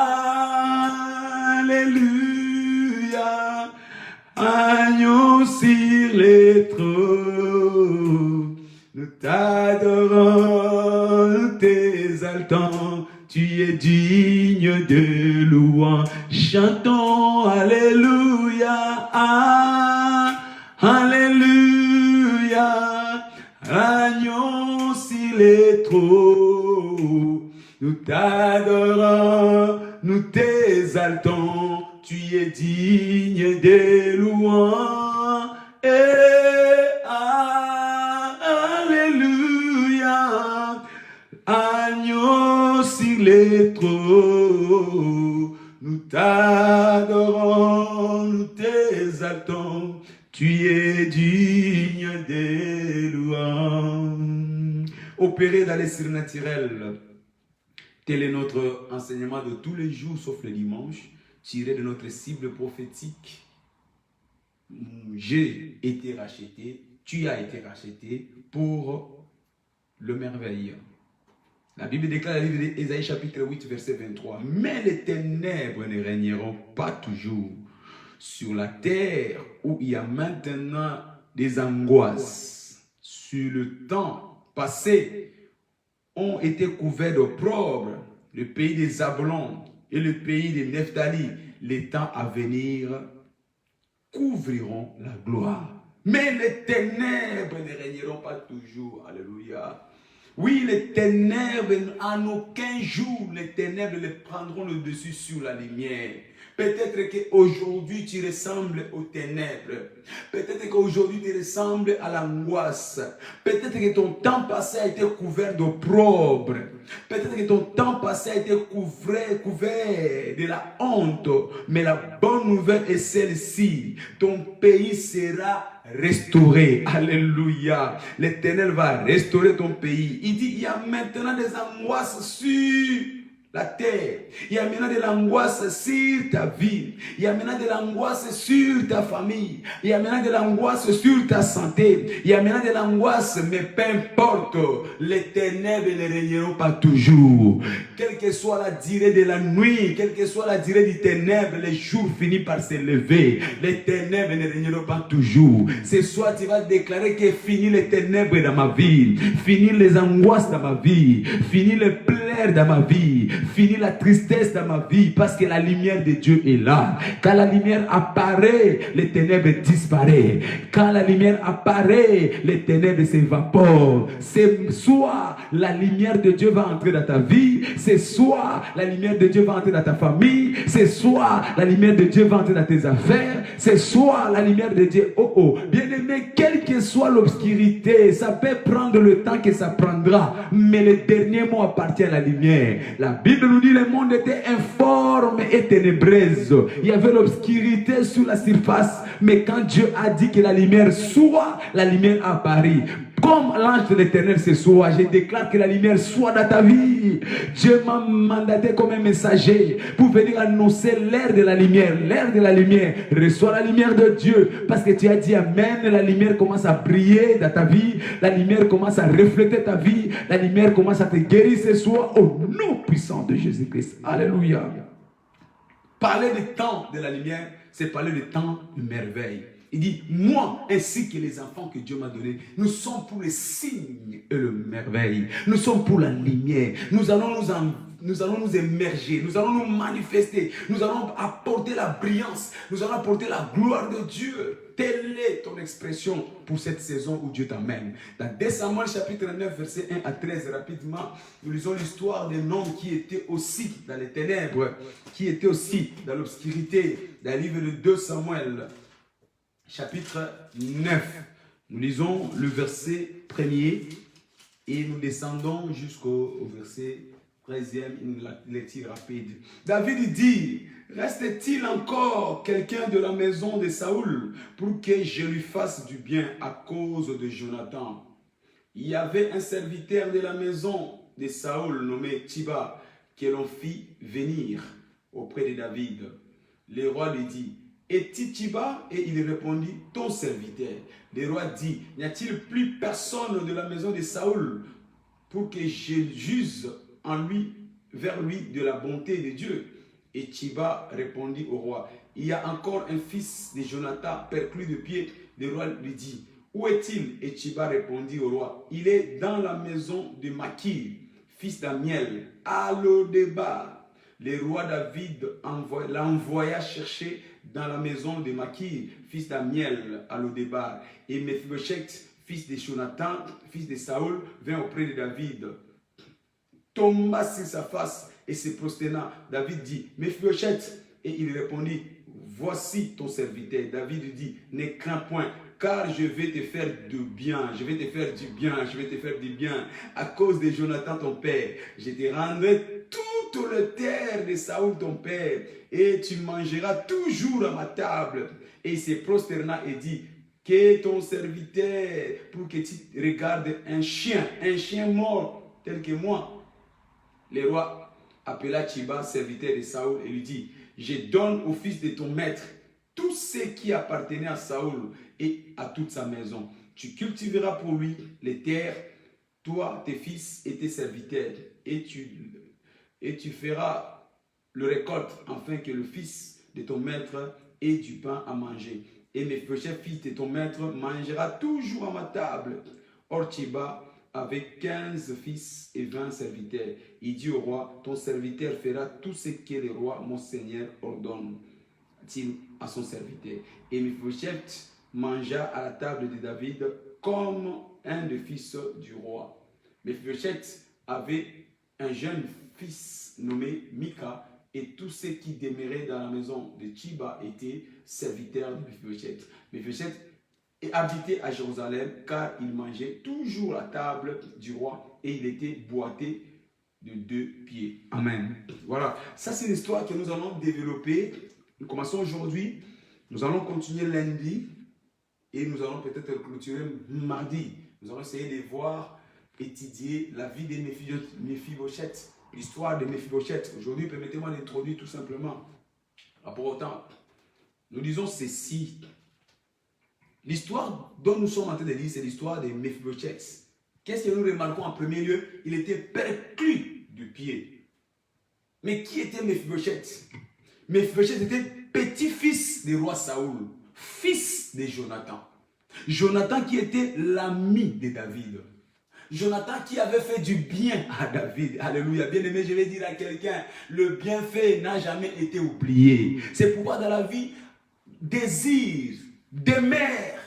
Speaker 1: agneau sur les trônes, nous t'adorons, nous t'exaltons, tu es digne de louange, chantons Alléluia, Alléluia, agneau sur les trônes, nous t'adorons, nous t'exaltons, tu es digne de louange, et Alléluia, agneau sur les trônes, nous t'adorons, nous t'exaltons, tu es digne de louange. Opérer dans les surnaturels. Tel est notre enseignement de tous les jours, sauf le dimanche, tiré de notre cible prophétique. J'ai été racheté, tu as été racheté pour le merveille. La Bible déclare, le livre d'Ésaïe chapitre 8, verset 23. Mais les ténèbres ne régneront pas toujours sur la terre où il y a maintenant des angoisses. Sur le temps passé, ont été couverts d'opprobre, le pays des Zabulon et le pays des Nephtali. Les temps à venir couvriront la gloire. Mais les ténèbres ne régneront pas toujours. Alléluia. Oui, les ténèbres, en aucun jour, les ténèbres les prendront le dessus sur la lumière. Peut-être qu'aujourd'hui, tu ressembles aux ténèbres. Peut-être qu'aujourd'hui, tu ressembles à l'angoisse. Peut-être que ton temps passé a été couvert d'opprobre. Peut-être que ton temps passé a été couvert de la honte. Mais la bonne nouvelle est celle-ci. Ton pays sera restauré. Alléluia. L'Éternel va restaurer ton pays. Il dit, il y a maintenant des angoisses sur la terre. Il y a maintenant de l'angoisse sur ta vie. Il y a maintenant de l'angoisse sur ta famille. Il y a maintenant de l'angoisse sur ta santé. Il y a maintenant de l'angoisse, mais peu importe, les ténèbres ne régneront pas toujours. Quelle que soit la durée de la nuit, quelle que soit la durée du ténèbre, les jours finissent par se lever. Les ténèbres ne régneront pas toujours. Ce soir, tu vas déclarer que fini les ténèbres dans ma vie. Fini les angoisses dans ma vie. Fini les pleurs dans ma vie. Fini la tristesse dans ma vie, parce que la lumière de Dieu est là. Quand la lumière apparaît, les ténèbres disparaissent. Quand la lumière apparaît, les ténèbres s'évaporent. C'est soit la lumière de Dieu va entrer dans ta vie, c'est soit la lumière de Dieu va entrer dans ta famille, c'est soit la lumière de Dieu va entrer dans tes affaires, c'est soit la lumière de Dieu. Oh oh, bien aimé, quelle que soit l'obscurité, ça peut prendre le temps que ça prendra, mais le dernier mot appartient à la lumière. La Bible nous dit le monde était informe et ténébreuse. Il y avait l'obscurité sur la surface, mais quand Dieu a dit que la lumière soit, la lumière a apparu. Comme l'ange de l'Éternel ce soir, je déclare que la lumière soit dans ta vie. Dieu m'a mandaté comme un messager pour venir annoncer l'ère de la lumière. L'ère de la lumière. Reçois la lumière de Dieu. Parce que tu as dit Amen. La lumière commence à briller dans ta vie. La lumière commence à refléter ta vie. La lumière commence à te guérir ce soir au nom puissant de Jésus-Christ. Alléluia. Parler du temps de la lumière, c'est parler du temps de merveille. Il dit, moi ainsi que les enfants que Dieu m'a donnés, nous sommes pour les signes et le merveille. Nous sommes pour la lumière. Nous allons nous émerger. Nous allons nous manifester. Nous allons apporter la brillance. Nous allons apporter la gloire de Dieu. Telle est ton expression pour cette saison où Dieu t'amène. Dans 2 Samuel chapitre 9, verset 1 à 13, rapidement, nous lisons l'histoire d'un homme qui était aussi dans les ténèbres, qui était aussi dans l'obscurité. Dans le livre de 2 Samuel, chapitre 9, nous lisons le verset 1er et nous descendons jusqu'au verset 13e, une lecture rapide. David dit, reste-t-il encore quelqu'un de la maison de Saoul pour que je lui fasse du bien à cause de Jonathan? Il y avait un serviteur de la maison de Saoul nommé Tiba que l'on fit venir auprès de David. Le roi lui dit, est-il Tiba? Et il répondit, ton serviteur. Le roi dit, n'y a-t-il plus personne de la maison de Saoul pour que je juge vers lui de la bonté de Dieu? Et Tiba répondit au roi, il y a encore un fils de Jonathan perclus de pied. Le roi lui dit, où est-il? Et Tiba répondit au roi, il est dans la maison de Makir, fils d'Amiel, à Lo-débar. Le roi David l'envoya chercher dans la maison de Makir, fils d'Amiel, à Lo-débar. Et Mephibosheth, fils de Jonathan, fils de Saoul, vint auprès de David, tomba sur sa face et se prosterna. David dit, Mephibosheth. Et il répondit, voici ton serviteur. David dit, ne crains point, car je vais te faire du bien. Je vais te faire du bien. Je vais te faire du bien. À cause de Jonathan ton père, je te rendrai toute la terre de Saoul ton père, et tu mangeras toujours à ma table. Et il se prosterna et dit, que ton serviteur, pour que tu regardes un chien mort tel que moi. Le roi appela Tchiba, serviteur de Saoul, et lui dit, je donne au fils de ton maître tout ce qui appartenait à Saoul et à toute sa maison. Tu cultiveras pour lui les terres, toi, tes fils et tes serviteurs, et tu feras le récolte, afin que le fils de ton maître ait du pain à manger. Et Mephibosheth, fils de ton maître, mangera toujours à ma table. Or Tchiba avait 15 fils et 20 serviteurs. Il dit au roi, ton serviteur fera tout ce que le roi, mon seigneur, ordonne-t-il à son serviteur. Et Mephibosheth mangea à la table de David comme un des fils du roi. Mephibosheth avait un jeune fils nommé Mika, et tous ceux qui demeuraient dans la maison de Tchiba étaient serviteurs de Mephibosheth. Mephibosheth habitait à Jérusalem, car il mangeait toujours à la table du roi et il était boité de 2 pieds. Amen. Voilà, ça c'est l'histoire que nous allons développer. Nous commençons aujourd'hui, nous allons continuer lundi et nous allons peut-être clôturer mardi. Nous allons essayer de voir, étudier la vie de Mephibosheth, l'histoire de Mephibosheth. Aujourd'hui, permettez-moi d'introduire tout simplement. Pour autant, nous disons ceci. L'histoire dont nous sommes en train de lire, c'est l'histoire de Mephibosheth. Qu'est-ce que nous remarquons en premier lieu? Il était perclus du pied. Mais qui était Mephibosheth? Mephibosheth était petit-fils du roi Saoul, fils de Jonathan. Jonathan qui était l'ami de David. Jonathan qui avait fait du bien à David. Alléluia. Bien aimé, je vais dire à quelqu'un, le bienfait n'a jamais été oublié. C'est pourquoi dans la vie, désire, demeure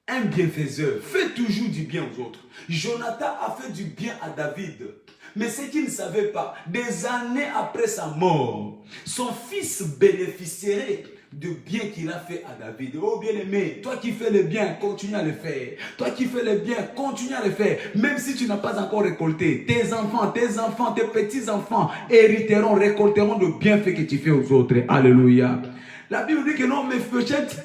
Speaker 1: un bienfaiseur. Fais toujours du bien aux autres. Jonathan a fait du bien à David. Mais ce qu'il ne savait pas, des années après sa mort, son fils bénéficierait de bien qu'il a fait à David. Oh bien-aimé, toi qui fais le bien, continue à le faire. Toi qui fais le bien, continue à le faire. Même si tu n'as pas encore récolté, tes enfants, tes petits-enfants hériteront, récolteront le bienfait que tu fais aux autres. Alléluia. La Bible dit que non, Mephibosheth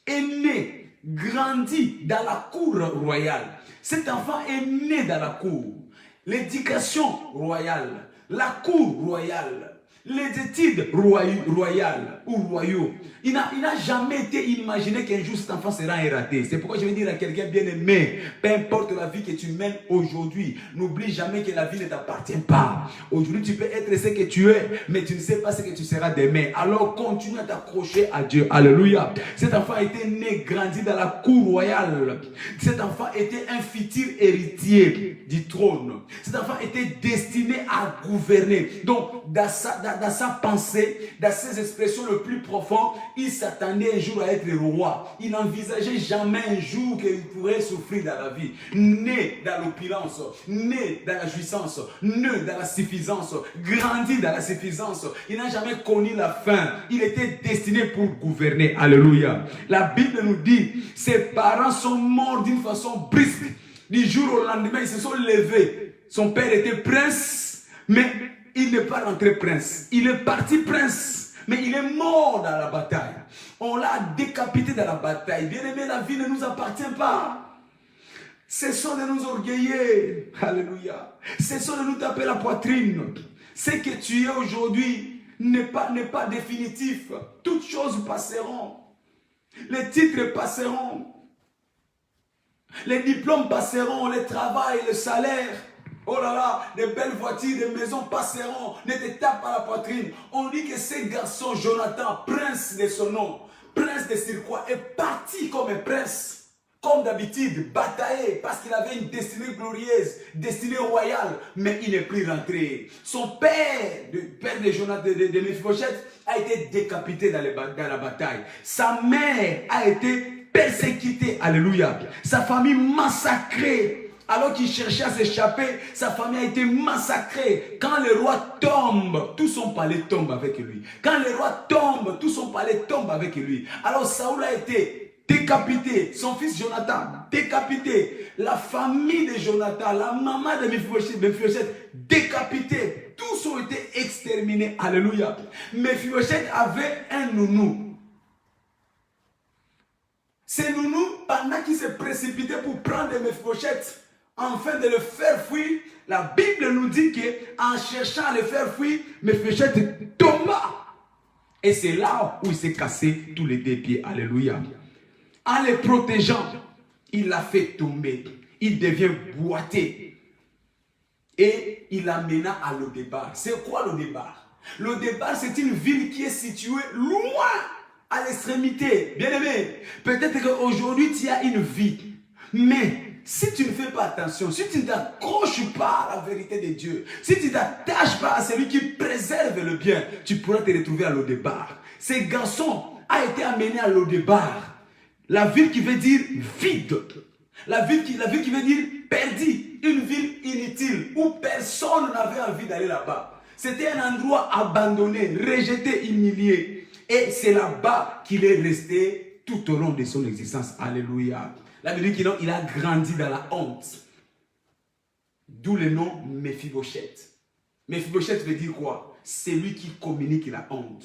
Speaker 1: est né, grandi dans la cour royale. Cet enfant est né dans la cour. L'éducation royale, la cour royale, les études royales ou royaux. Il n'a jamais été imaginé qu'un jour cet enfant sera un raté. C'est pourquoi je vais dire à quelqu'un bien aimé, peu importe la vie que tu mènes aujourd'hui, n'oublie jamais que la vie ne t'appartient pas. Aujourd'hui tu peux être ce que tu es, mais tu ne sais pas ce que tu seras demain. Alors continue à t'accrocher à Dieu. Alléluia. Cet enfant a été né, grandi dans la cour royale. Cet enfant était un futur héritier du trône. Cet enfant était destiné à gouverner. Donc dans sa pensée, dans ses expressions le plus profondes, il s'attendait un jour à être le roi. Il n'envisageait jamais un jour qu'il pourrait souffrir dans la vie. Né dans l'opulence, né dans la jouissance, né dans la suffisance, grandi dans la suffisance. Il n'a jamais connu la faim. Il était destiné pour gouverner. Alléluia. La Bible nous dit, ses parents sont morts d'une façon brusque. Du jour au lendemain, ils se sont levés. Son père était prince, mais il n'est pas rentré prince. Il est parti prince. Mais il est mort dans la bataille. On l'a décapité dans la bataille. Bien aimé, la vie ne nous appartient pas. Cessons de nous orgueiller. Alléluia. Cessons de nous taper la poitrine. Ce que tu es aujourd'hui n'est pas définitif. Toutes choses passeront. Les titres passeront. Les diplômes passeront. Le travail, le salaire. Oh là là, des belles voitures, des maisons passeront, ne te tape pas la poitrine. On dit que ce garçon, Jonathan, prince de son nom, prince de Sirquois, est parti comme un prince. Comme d'habitude, bataillé, parce qu'il avait une destinée glorieuse, destinée royale, mais il n'est plus rentré. Son père, le père de Jonathan, de Mephibosheth, a été décapité dans la bataille. Sa mère a été persécutée, alléluia. Sa famille massacrée. Alors qu'il cherchait à s'échapper, sa famille a été massacrée. Quand le roi tombe, tout son palais tombe avec lui. Quand le roi tombe, tout son palais tombe avec lui. Alors Saoul a été décapité. Son fils Jonathan, décapité. La famille de Jonathan, la maman de Mephibosheth, décapité. Tous ont été exterminés. Alléluia. Mephibosheth avait un nounou. Ce nounou, pendant qu'il s'est précipité pour prendre Mephibosheth, afin de le faire fuir, la Bible nous dit qu'en cherchant à le faire fuir, Mephibosheth tomba. Et c'est là où il s'est cassé tous les deux pieds. Alléluia. En le protégeant, il l'a fait tomber. Il devient boiteux. Et il l'amena à Lo-débar. C'est quoi Lo-débar? Lo-débar, c'est une ville qui est située loin, à l'extrémité. Bien aimé, peut-être qu'aujourd'hui tu as une vie, mais si tu ne fais pas attention, si tu ne t'accroches pas à la vérité de Dieu, si tu ne t'attaches pas à celui qui préserve le bien, tu pourras te retrouver à Lo-débar. Ce garçon a été amené à Lo-débar, la ville qui veut dire vide, la ville qui veut dire perdu, une ville inutile où personne n'avait envie d'aller là-bas. C'était un endroit abandonné, rejeté, humilié. Et c'est là-bas qu'il est resté tout au long de son existence. Alléluia. La Bible dit qu'il a grandi dans la honte. D'où le nom Mephibosheth. Mephibosheth veut dire quoi? C'est lui qui communique la honte.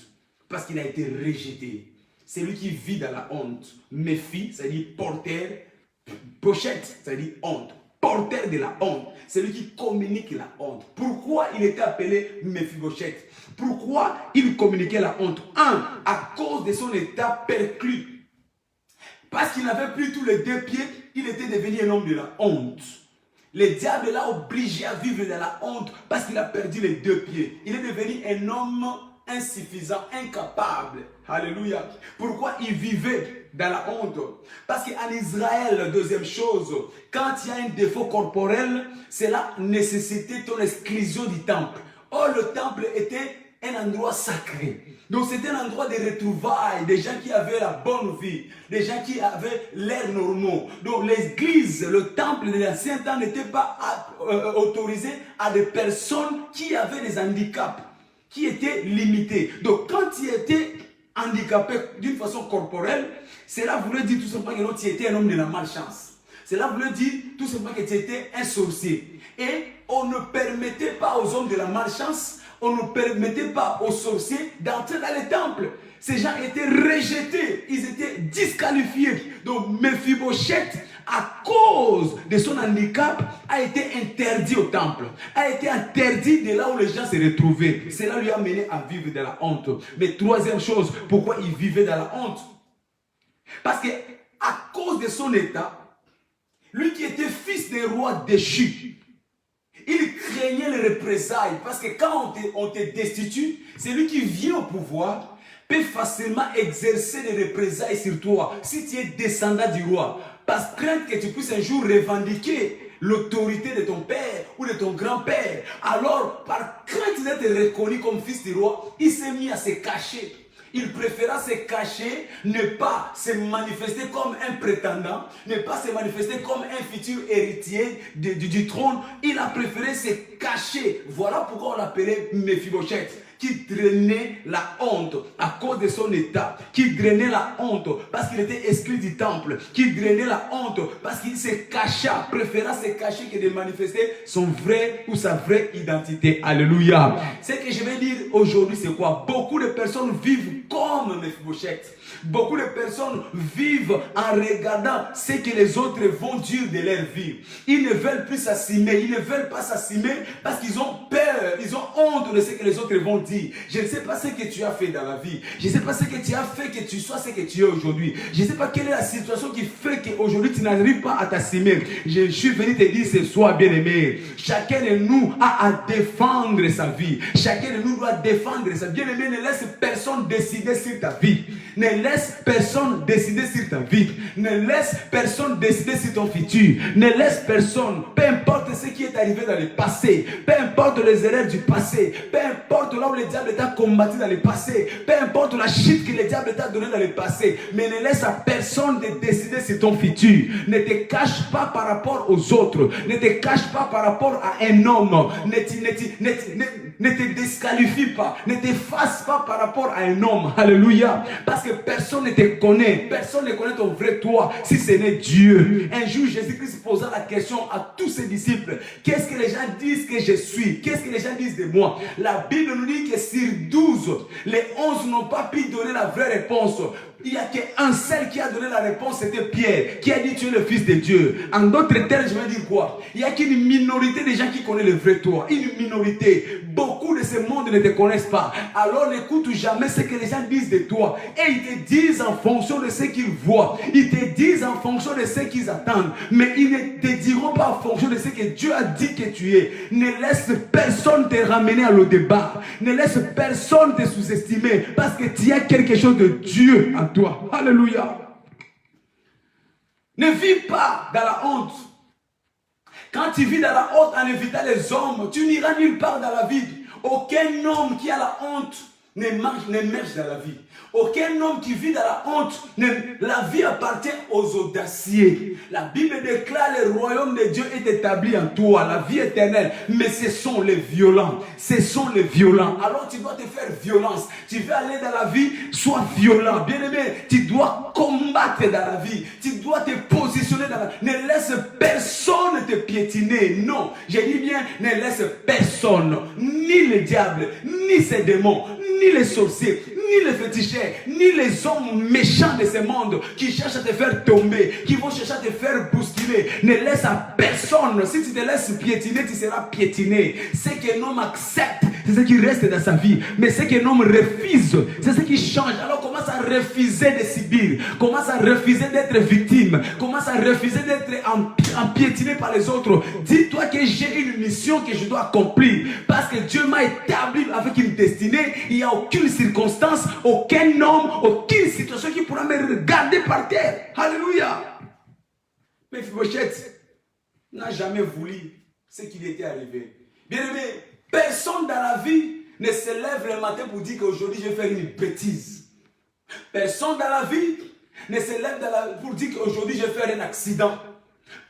Speaker 1: Parce qu'il a été rejeté. C'est lui qui vit dans la honte. Mephi, c'est-à-dire porteur. Pochette, c'est-à-dire honte. Porteur de la honte. C'est lui qui communique la honte. Pourquoi il était appelé Mephibosheth? Pourquoi il communiquait la honte? À cause de son état perclus. Parce qu'il n'avait plus tous les deux pieds, il était devenu un homme de la honte. Le diable l'a obligé à vivre dans la honte parce qu'il a perdu les deux pieds. Il est devenu un homme insuffisant, incapable. Alléluia. Pourquoi il vivait dans la honte? Parce qu'en Israël, deuxième chose, quand il y a un défaut corporel, cela nécessitait ton exclusion du temple. Or, le temple était un endroit sacré. Donc, c'était un endroit de retrouvailles, des gens qui avaient la bonne vie, des gens qui avaient l'air normaux. Donc, l'église, le temple de l'ancien temps n'était pas autorisé à des personnes qui avaient des handicaps, qui étaient limités. Donc, quand tu étais handicapé d'une façon corporelle, cela voulait dire tout simplement que tu étais un homme de la malchance. Cela voulait dire tout simplement que tu étais un sorcier. Et on ne permettait pas aux hommes de la malchance, on ne permettait pas aux sorciers d'entrer dans les temples. Ces gens étaient rejetés, ils étaient disqualifiés. Donc Mephibosheth, à cause de son handicap, a été interdit au temple, a été interdit de là où les gens se retrouvaient. Cela lui a mené à vivre dans la honte. Mais troisième chose, pourquoi il vivait dans la honte? Parce que à cause de son état, lui qui était fils d'un roi déchu, il craignait les représailles. Parce que quand on te destitue, celui qui vient au pouvoir peut facilement exercer des représailles sur toi. Si tu es descendant du roi, parce crainte que tu puisses un jour revendiquer l'autorité de ton père ou de ton grand-père. Alors, par crainte d'être reconnu comme fils du roi, il s'est mis à se cacher. Il préféra se cacher, ne pas se manifester comme un prétendant, ne pas se manifester comme un futur héritier du trône. Il a préféré se cacher. Voilà pourquoi on l'appelait Mephibosheth, qui drainait la honte à cause de son état, qui drainait la honte parce qu'il était exclu du temple, qui drainait la honte parce qu'il se cacha, préféra se cacher que de manifester son vrai ou sa vraie identité. Alléluia. Ce que je vais dire aujourd'hui, c'est quoi? Beaucoup de personnes vivent comme Mephibosheth. Beaucoup de personnes vivent en regardant ce que les autres vont dire de leur vie. Ils ne veulent plus s'assumer, ils ne veulent pas s'assumer parce qu'ils ont peur, ils ont honte de ce que les autres vont dire. Je ne sais pas ce que tu as fait dans la vie. Je ne sais pas ce que tu as fait que tu sois ce que tu es aujourd'hui. Je ne sais pas quelle est la situation qui fait qu'aujourd'hui tu n'arrives pas à t'assumer. Je suis venu te dire ce soir, bien-aimé, chacun de nous a à défendre sa vie. Chacun de nous doit défendre sa vie. Bien-aimé, ne laisse personne décider sur ta vie. Ne laisse personne décider sur ta vie. Ne laisse personne décider sur ton futur. Ne laisse personne, peu importe ce qui est arrivé dans le passé, peu importe les erreurs du passé, peu importe là où le diable t'a combattu dans le passé, peu importe la chute que le diable t'a donnée dans le passé, mais ne laisse à personne de décider sur ton futur. Ne te cache pas par rapport aux autres. Ne te cache pas par rapport à un homme. Ne te disqualifie pas. Ne t'efface pas par rapport à un homme. Alléluia. Parce que personne ne te connaît. Personne ne connaît ton vrai toi si ce n'est Dieu. Un jour, Jésus-Christ posa la question à tous ses disciples. Qu'est-ce que les gens disent que je suis? Qu'est-ce que les gens disent de moi? La Bible nous dit que sur 12, 12. Les 11 n'ont pas pu donner la vraie réponse. Il n'y a qu'un seul qui a donné la réponse, c'était Pierre, qui a dit tu es le fils de Dieu. En d'autres termes, je veux dire quoi? Il n'y a qu'une minorité de gens qui connaissent le vrai toi. Une minorité. Beaucoup de ce monde ne te connaissent pas. Alors n'écoute jamais ce que les gens disent de toi. Et ils te disent en fonction de ce qu'ils voient. Ils te disent en fonction de ce qu'ils attendent. Mais ils ne te diront pas en fonction de ce que Dieu a dit que tu es. Ne laisse personne te ramener à le débat. Ne laisse personne te sous-estimer. Parce que tu as quelque chose de Dieu en toi. Alléluia. Ne vis pas dans la honte. Quand tu vis dans la honte en évitant les hommes, tu n'iras nulle part dans la vie. Aucun homme qui a la honte n'émerge dans la vie. Aucun homme qui vit dans la honte, la vie appartient aux audacieux. La Bible déclare le royaume de Dieu est établi en toi, la vie éternelle. Mais ce sont les violents. Ce sont les violents. Alors tu dois te faire violence. Tu veux aller dans la vie, sois violent. Bien aimé, tu dois combattre dans la vie. Tu dois te positionner dans la vie. Ne laisse personne te piétiner. Non, j'ai dit bien, ne laisse personne. Ni le diable, ni ses démons, ni les sorciers, ni les féticheurs, ni les hommes méchants de ce monde qui cherchent à te faire tomber, qui vont chercher à te faire bousculer. Ne laisse à personne. Si tu te laisses piétiner, tu seras piétiné. Ce qu'un homme accepte, c'est ce qui reste dans sa vie. Mais ce qu'un homme refuse, c'est ce qui change. Alors commence à refuser de subir. Commence à refuser d'être victime. Commence à refuser d'être empiétiné par les autres. Dis-toi que j'ai une mission que je dois accomplir. Parce que Dieu m'a établi avec une destinée. Il n'y a aucune circonstance, aucun homme, aucune situation qui pourra me regarder par terre. Alléluia. Mais Mephibosheth n'a jamais voulu ce qui était arrivé. Bien aimé, personne dans la vie ne se lève le matin pour dire qu'aujourd'hui je vais faire une bêtise. Personne dans la vie ne se lève pour dire qu'aujourd'hui je vais faire un accident.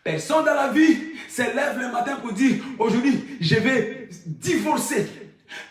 Speaker 1: Personne dans la vie se lève le matin pour dire aujourd'hui je vais divorcer.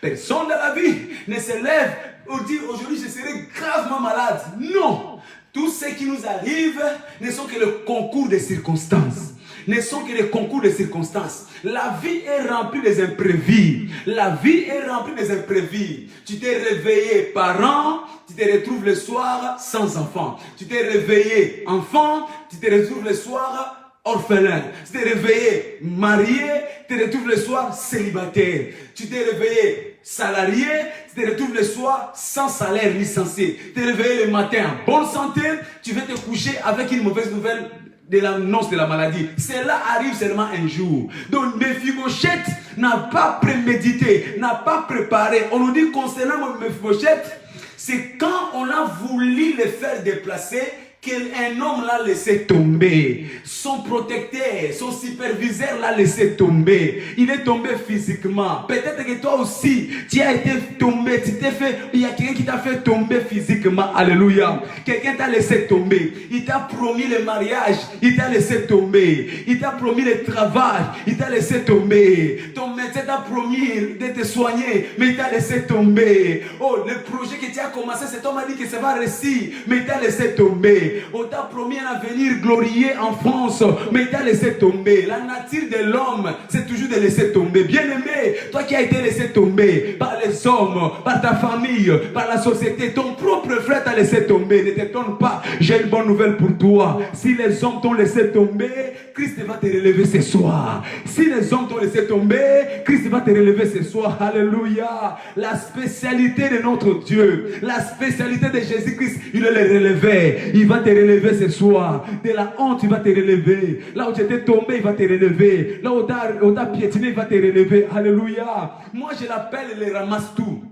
Speaker 1: Personne dans la vie ne se lève pour dire aujourd'hui je serai gravement malade. Non. Tout ce qui nous arrive ne sont que le concours des circonstances. Ne sont que les concours de circonstances. La vie est remplie des imprévus. La vie est remplie des imprévus. Tu t'es réveillé parent, tu te retrouves le soir sans enfant. Tu t'es réveillé enfant, tu te retrouves le soir orphelin. Tu t'es réveillé marié, tu te retrouves le soir célibataire. Tu t'es réveillé salarié, tu te retrouves le soir sans salaire, licencié. Tu t'es réveillé le matin en bonne santé, tu vas te coucher avec une mauvaise nouvelle de l'annonce de la maladie. Cela arrive seulement un jour. Donc Mephibosheth n'a pas prémédité, n'a pas préparé. On nous dit concernant Mephibosheth, c'est quand on a voulu le faire déplacer qu'un homme l'a laissé tomber. Son protecteur, son superviseur l'a laissé tomber. Il est tombé physiquement. Peut-être que toi aussi, tu as été tombé. Tu t'es fait, il y a quelqu'un qui t'a fait tomber physiquement. Alléluia. Quelqu'un t'a laissé tomber. Il t'a promis le mariage. Il t'a laissé tomber. Il t'a promis le travail. Il t'a laissé tomber. Ton médecin t'a promis de te soigner. Mais il t'a laissé tomber. Oh, le projet que tu as commencé, cet homme a dit que ça va réussir. Mais il t'a laissé tomber. On t'a promis un avenir glorieux en France, mais il t'a laissé tomber. La nature de l'homme, c'est toujours de laisser tomber. Bien-aimé, toi qui as été laissé tomber par les hommes, par ta famille, par la société, ton propre frère t'a laissé tomber. Ne t'étonne pas, j'ai une bonne nouvelle pour toi. Si les hommes t'ont laissé tomber, Christ va te relever ce soir. Si les hommes t'ont laissé tomber, Christ va te relever ce soir. Alléluia. La spécialité de notre Dieu, la spécialité de Jésus-Christ, il est le relever. Il va te relever ce soir. De la honte, il va te relever. Là où tu étais tombé, il va te relever. Là où tu as piétiné, il va te relever. Alléluia. Moi, je l'appelle le ramasse-tout.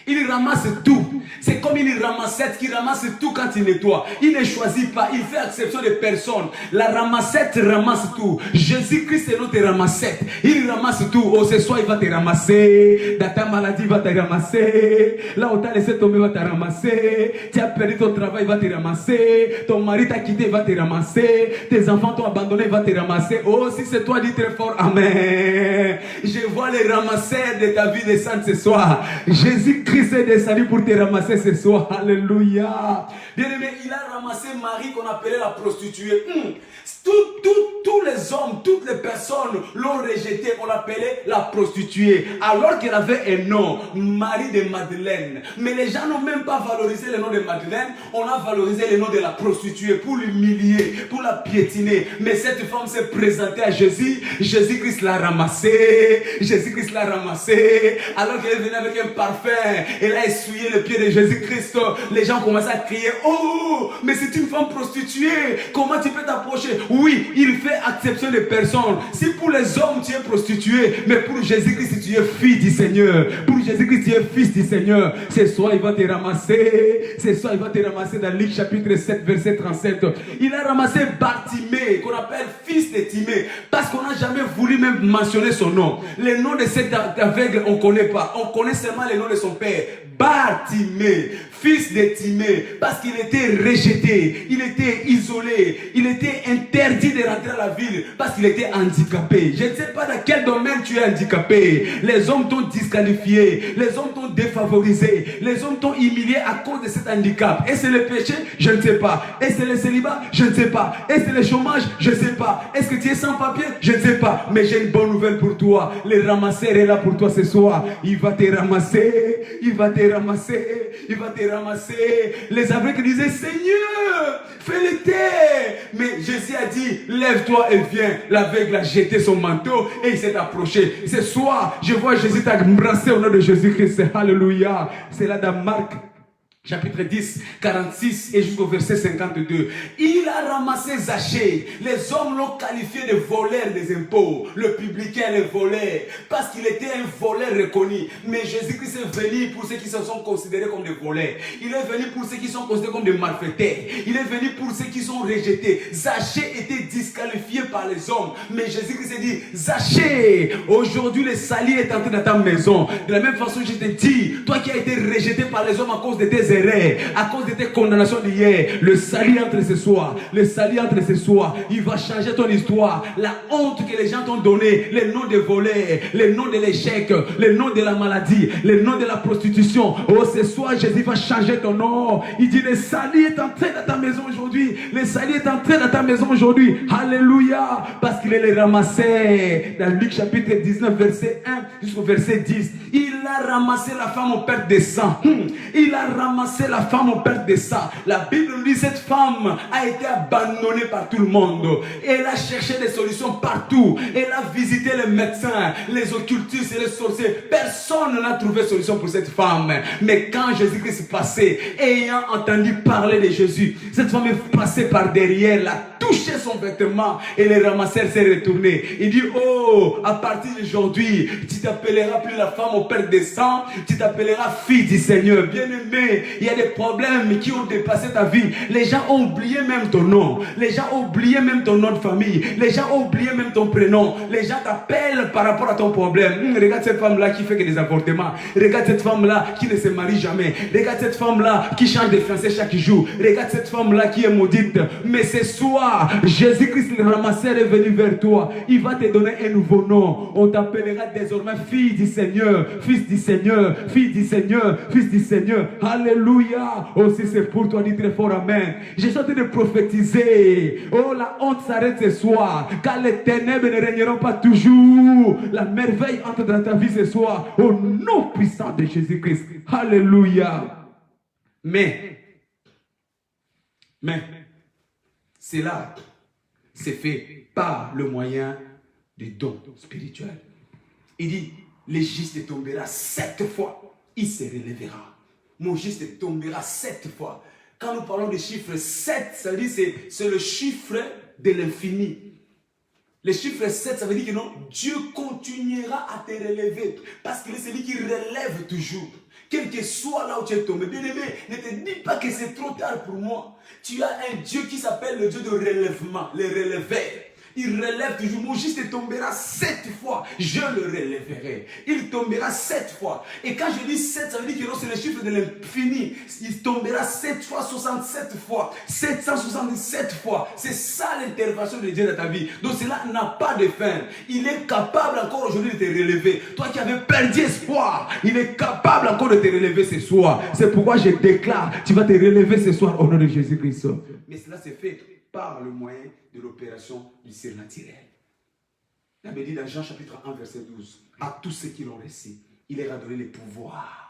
Speaker 1: Il ramasse tout. C'est comme une ramassette qui ramasse tout quand il nettoie. Il ne choisit pas. Il fait exception de personne. La ramassette ramasse tout. Jésus-Christ est notre ramassette. Il ramasse tout. Oh, ce soir, il va te ramasser. Dans ta maladie, il va te ramasser. Là où tu as laissé tomber, il va te ramasser. Tu as perdu ton travail, il va te ramasser. Ton mari t'a quitté, il va te ramasser. Tes enfants t'ont abandonné, il va te ramasser. Oh, si c'est toi, dis très fort, Amen. Je vois les ramasseurs de ta vie descendre ce soir. Jésus-Christ est descendu pour te ramasser ce soir. Alléluia. Bien aimé, il a ramassé Marie qu'on appelait la prostituée. Tous les hommes, toutes les personnes l'ont rejetée, on l'appelait la prostituée, alors qu'elle avait un nom, Marie de Madeleine. Mais les gens n'ont même pas valorisé le nom de Madeleine, on a valorisé le nom de la prostituée pour l'humilier, pour la piétiner. Mais cette femme s'est présentée à Jésus, Jésus-Christ l'a ramassée, Jésus-Christ l'a ramassée, alors qu'elle venait avec un parfum, elle a essuyé le pied de Jésus-Christ. Les gens commençaient à crier, oh, mais c'est une femme prostituée, comment tu peux t'approcher? Oui, il fait acception des personnes. Si pour les hommes tu es prostitué, mais pour Jésus-Christ tu es fille du Seigneur. Pour Jésus-Christ tu es fils du Seigneur. Ce soir il va te ramasser. Ce soir il va te ramasser dans Luc chapitre 7 verset 37. Il a ramassé Bartimée, qu'on appelle fils de Timée, parce qu'on n'a jamais voulu même mentionner son nom. Le nom de cet aveugle on ne connaît pas. On connaît seulement le nom de son père. Bartimée, fils de Timée, parce qu'il était rejeté, il était isolé, il était interdit de rentrer à la ville parce qu'il était handicapé. Je ne sais pas dans quel domaine tu es handicapé. Les hommes t'ont disqualifié, les hommes t'ont défavorisé, les hommes t'ont humilié à cause de cet handicap. Et c'est le péché? Je ne sais pas. Et c'est le célibat? Je ne sais pas. Et c'est le chômage? Je ne sais pas. Est-ce que tu es sans papier? Je ne sais pas. Mais j'ai une bonne nouvelle pour toi. Le ramasseur est là pour toi ce soir. Il va te ramasser. Il va te ramasser. Il va te ramasser. Les aveugles disaient, Seigneur, fais-le taire. Mais Jésus a dit, lève-toi et viens. L'aveugle a jeté son manteau et il s'est approché. Ce soir, je vois Jésus t'embrasser au nom de Jésus-Christ. Alléluia. C'est là dans Marc chapitre 10, 46 et jusqu'au verset 52. Il a ramassé Zachée. Les hommes l'ont qualifié de voleur des impôts. Le publicain, le voleur. Parce qu'il était un voleur reconnu. Mais Jésus-Christ est venu pour ceux qui se sont considérés comme des voleurs. Il est venu pour ceux qui sont considérés comme des malfaiteurs. Il est venu pour ceux qui sont rejetés. Zachée était disqualifié par les hommes. Mais Jésus-Christ a dit, Zachée, aujourd'hui le salut est entré dans ta maison. De la même façon, je te dis, toi qui as été rejeté par les hommes à cause de tes à cause de tes condamnations d'hier, le salut entre ce soir, le salut entre ce soir, il va changer ton histoire. La honte que les gens t'ont donné, les noms de voleurs, les noms de l'échec, les noms de la maladie, les noms de la prostitution. Oh, ce soir, Jésus va changer ton nom. Il dit, le salut est entré dans ta maison aujourd'hui. Le salut est entré dans ta maison aujourd'hui. Alléluia. Parce qu'il est le ramassé. Dans Luc chapitre 19, verset 1 jusqu'au verset 10. Il a ramassé la femme au perte de sang. Il a ramassé la femme au perte de sang. La Bible nous dit cette femme a été abandonnée par tout le monde. Elle a cherché des solutions partout. Elle a visité les médecins, les occultistes et les sorciers. Personne n'a trouvé solution pour cette femme. Mais quand Jésus-Christ passait, ayant entendu parler de Jésus, cette femme est passée par derrière, l'a touché son vêtement et le ramasseur s'est retourné. Il dit, oh, à partir d'aujourd'hui, tu t'appelleras plus la femme au perte de sang, tu t'appelleras fille du Seigneur. Bien-aimé, il y a des problèmes qui ont dépassé ta vie. Les gens ont oublié même ton nom. Les gens ont oublié même ton nom de famille. Les gens ont oublié même ton prénom. Les gens t'appellent par rapport à ton problème. Regarde cette femme-là qui fait que des avortements. Regarde cette femme-là qui ne se marie jamais. Regarde cette femme-là qui change de fiancé chaque jour. Regarde cette femme-là qui est maudite. Mais ce soir, Jésus-Christ le ramasseur est venu vers toi. Il va te donner un nouveau nom. On t'appellera désormais fille du Seigneur, fils du Seigneur, fille du Seigneur, fils du Seigneur. Alléluia. Oh, si c'est pour toi, dis très fort amen. J'ai chanté de prophétiser. Oh, la honte s'arrête ce soir. Car les ténèbres ne régneront pas toujours. La merveille entre dans ta vie ce soir. Au nom puissant de Jésus-Christ. Alléluia. Mais, cela c'est fait par le moyen du don spirituel. Il dit, le juste tombera 7 fois, il se relèvera. Mon juste tombera 7 fois. Quand nous parlons du chiffre 7, ça veut dire que c'est le chiffre de l'infini. Le chiffre 7, ça veut dire que non, Dieu continuera à te relever. Parce qu'il est celui qui relève toujours. Quel que soit là où tu es tombé. Bien aimé, ne te dis pas que c'est trop tard pour moi. Tu as un Dieu qui s'appelle le Dieu de relèvement, le releveur. Il relève toujours. Mon juste tombera 7 fois. Je le relèverai. Il tombera 7 fois. Et quand je dis 7, ça veut dire que non, c'est le chiffre de l'infini. Il tombera 7 fois, 67 fois, 767 fois. C'est ça l'intervention de Dieu dans ta vie. Donc cela n'a pas de fin. Il est capable encore aujourd'hui de te relever. Toi qui avais perdu espoir, il est capable encore de te relever ce soir. C'est pourquoi je déclare, tu vas te relever ce soir au nom de Jésus-Christ. Mais cela s'est fait
Speaker 2: par le moyen de l'opération du surnaturel. La Bible dit dans Jean chapitre 1 verset 12, à tous ceux qui l'ont reçu, il leur a donné les pouvoirs.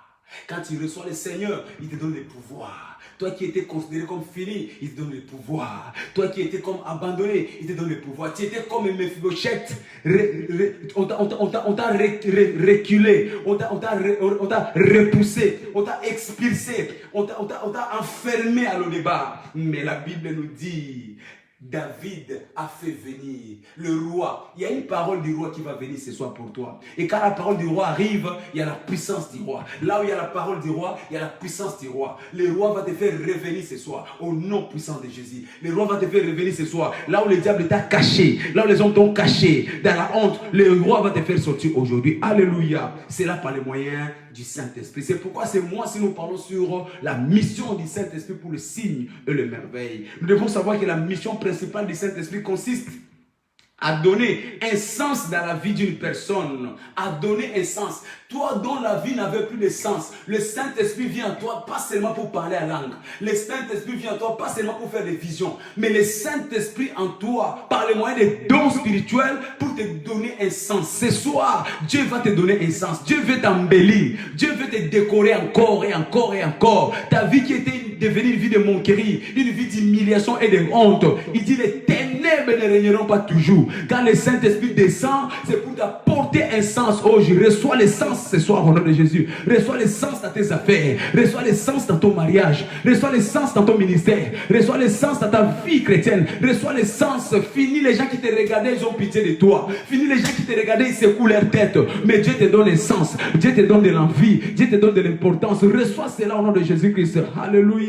Speaker 2: Quand tu reçois le Seigneur, il te donne les pouvoirs. Toi qui étais considéré comme fini, il te donne les pouvoirs. Toi qui étais comme abandonné, il te donne les pouvoirs. Tu étais comme un Mephibosheth. On t'a reculé, on t'a repoussé, on t'a expulsé, on t'a enfermé à l'eau débat. Mais la Bible nous dit, David a fait venir le roi. Il y a une parole du roi qui va venir ce soir pour toi. Et quand la parole du roi arrive, il y a la puissance du roi. Là où il y a la parole du roi, il y a la puissance du roi. Le roi va te faire revenir ce soir au nom puissant de Jésus. Le roi va te faire revenir ce soir là où le diable t'a caché, là où les hommes t'ont caché, dans la honte. Le roi va te faire sortir aujourd'hui. Alléluia. C'est là par les moyens du Saint-Esprit. C'est pourquoi c'est moi si nous parlons sur la mission du Saint-Esprit pour le signe et le merveille. Nous devons savoir que la mission principale du Saint-Esprit consiste à donner un sens dans la vie d'une personne, à donner un sens. Toi dont la vie n'avait plus de sens, le Saint-Esprit vient à toi pas seulement pour parler à langue. Le Saint-Esprit vient à toi pas seulement pour faire des visions, mais le Saint-Esprit en toi, par les moyens des dons spirituels, pour te donner un sens. Ce soir, Dieu va te donner un sens. Dieu veut t'embellir. Dieu veut te décorer encore et encore et encore. Ta vie qui était devenue une vie de moquerie, une vie d'humiliation et de honte. Il dit les ténèbres ne régneront pas toujours. Quand le Saint-Esprit descend, c'est pour t'apporter un sens. Oh, je reçois le sens ce soir au nom de Jésus. Reçois le sens dans tes affaires. Reçois le sens dans ton mariage. Reçois le sens dans ton ministère. Reçois le sens dans ta vie chrétienne. Reçois le sens. Fini les gens qui te regardaient, ils ont pitié de toi. Fini les gens qui te regardaient, ils secouent leur tête. Mais Dieu te donne un sens. Dieu te donne de l'envie. Dieu te donne de l'importance. Reçois cela au nom de Jésus-Christ. Alléluia.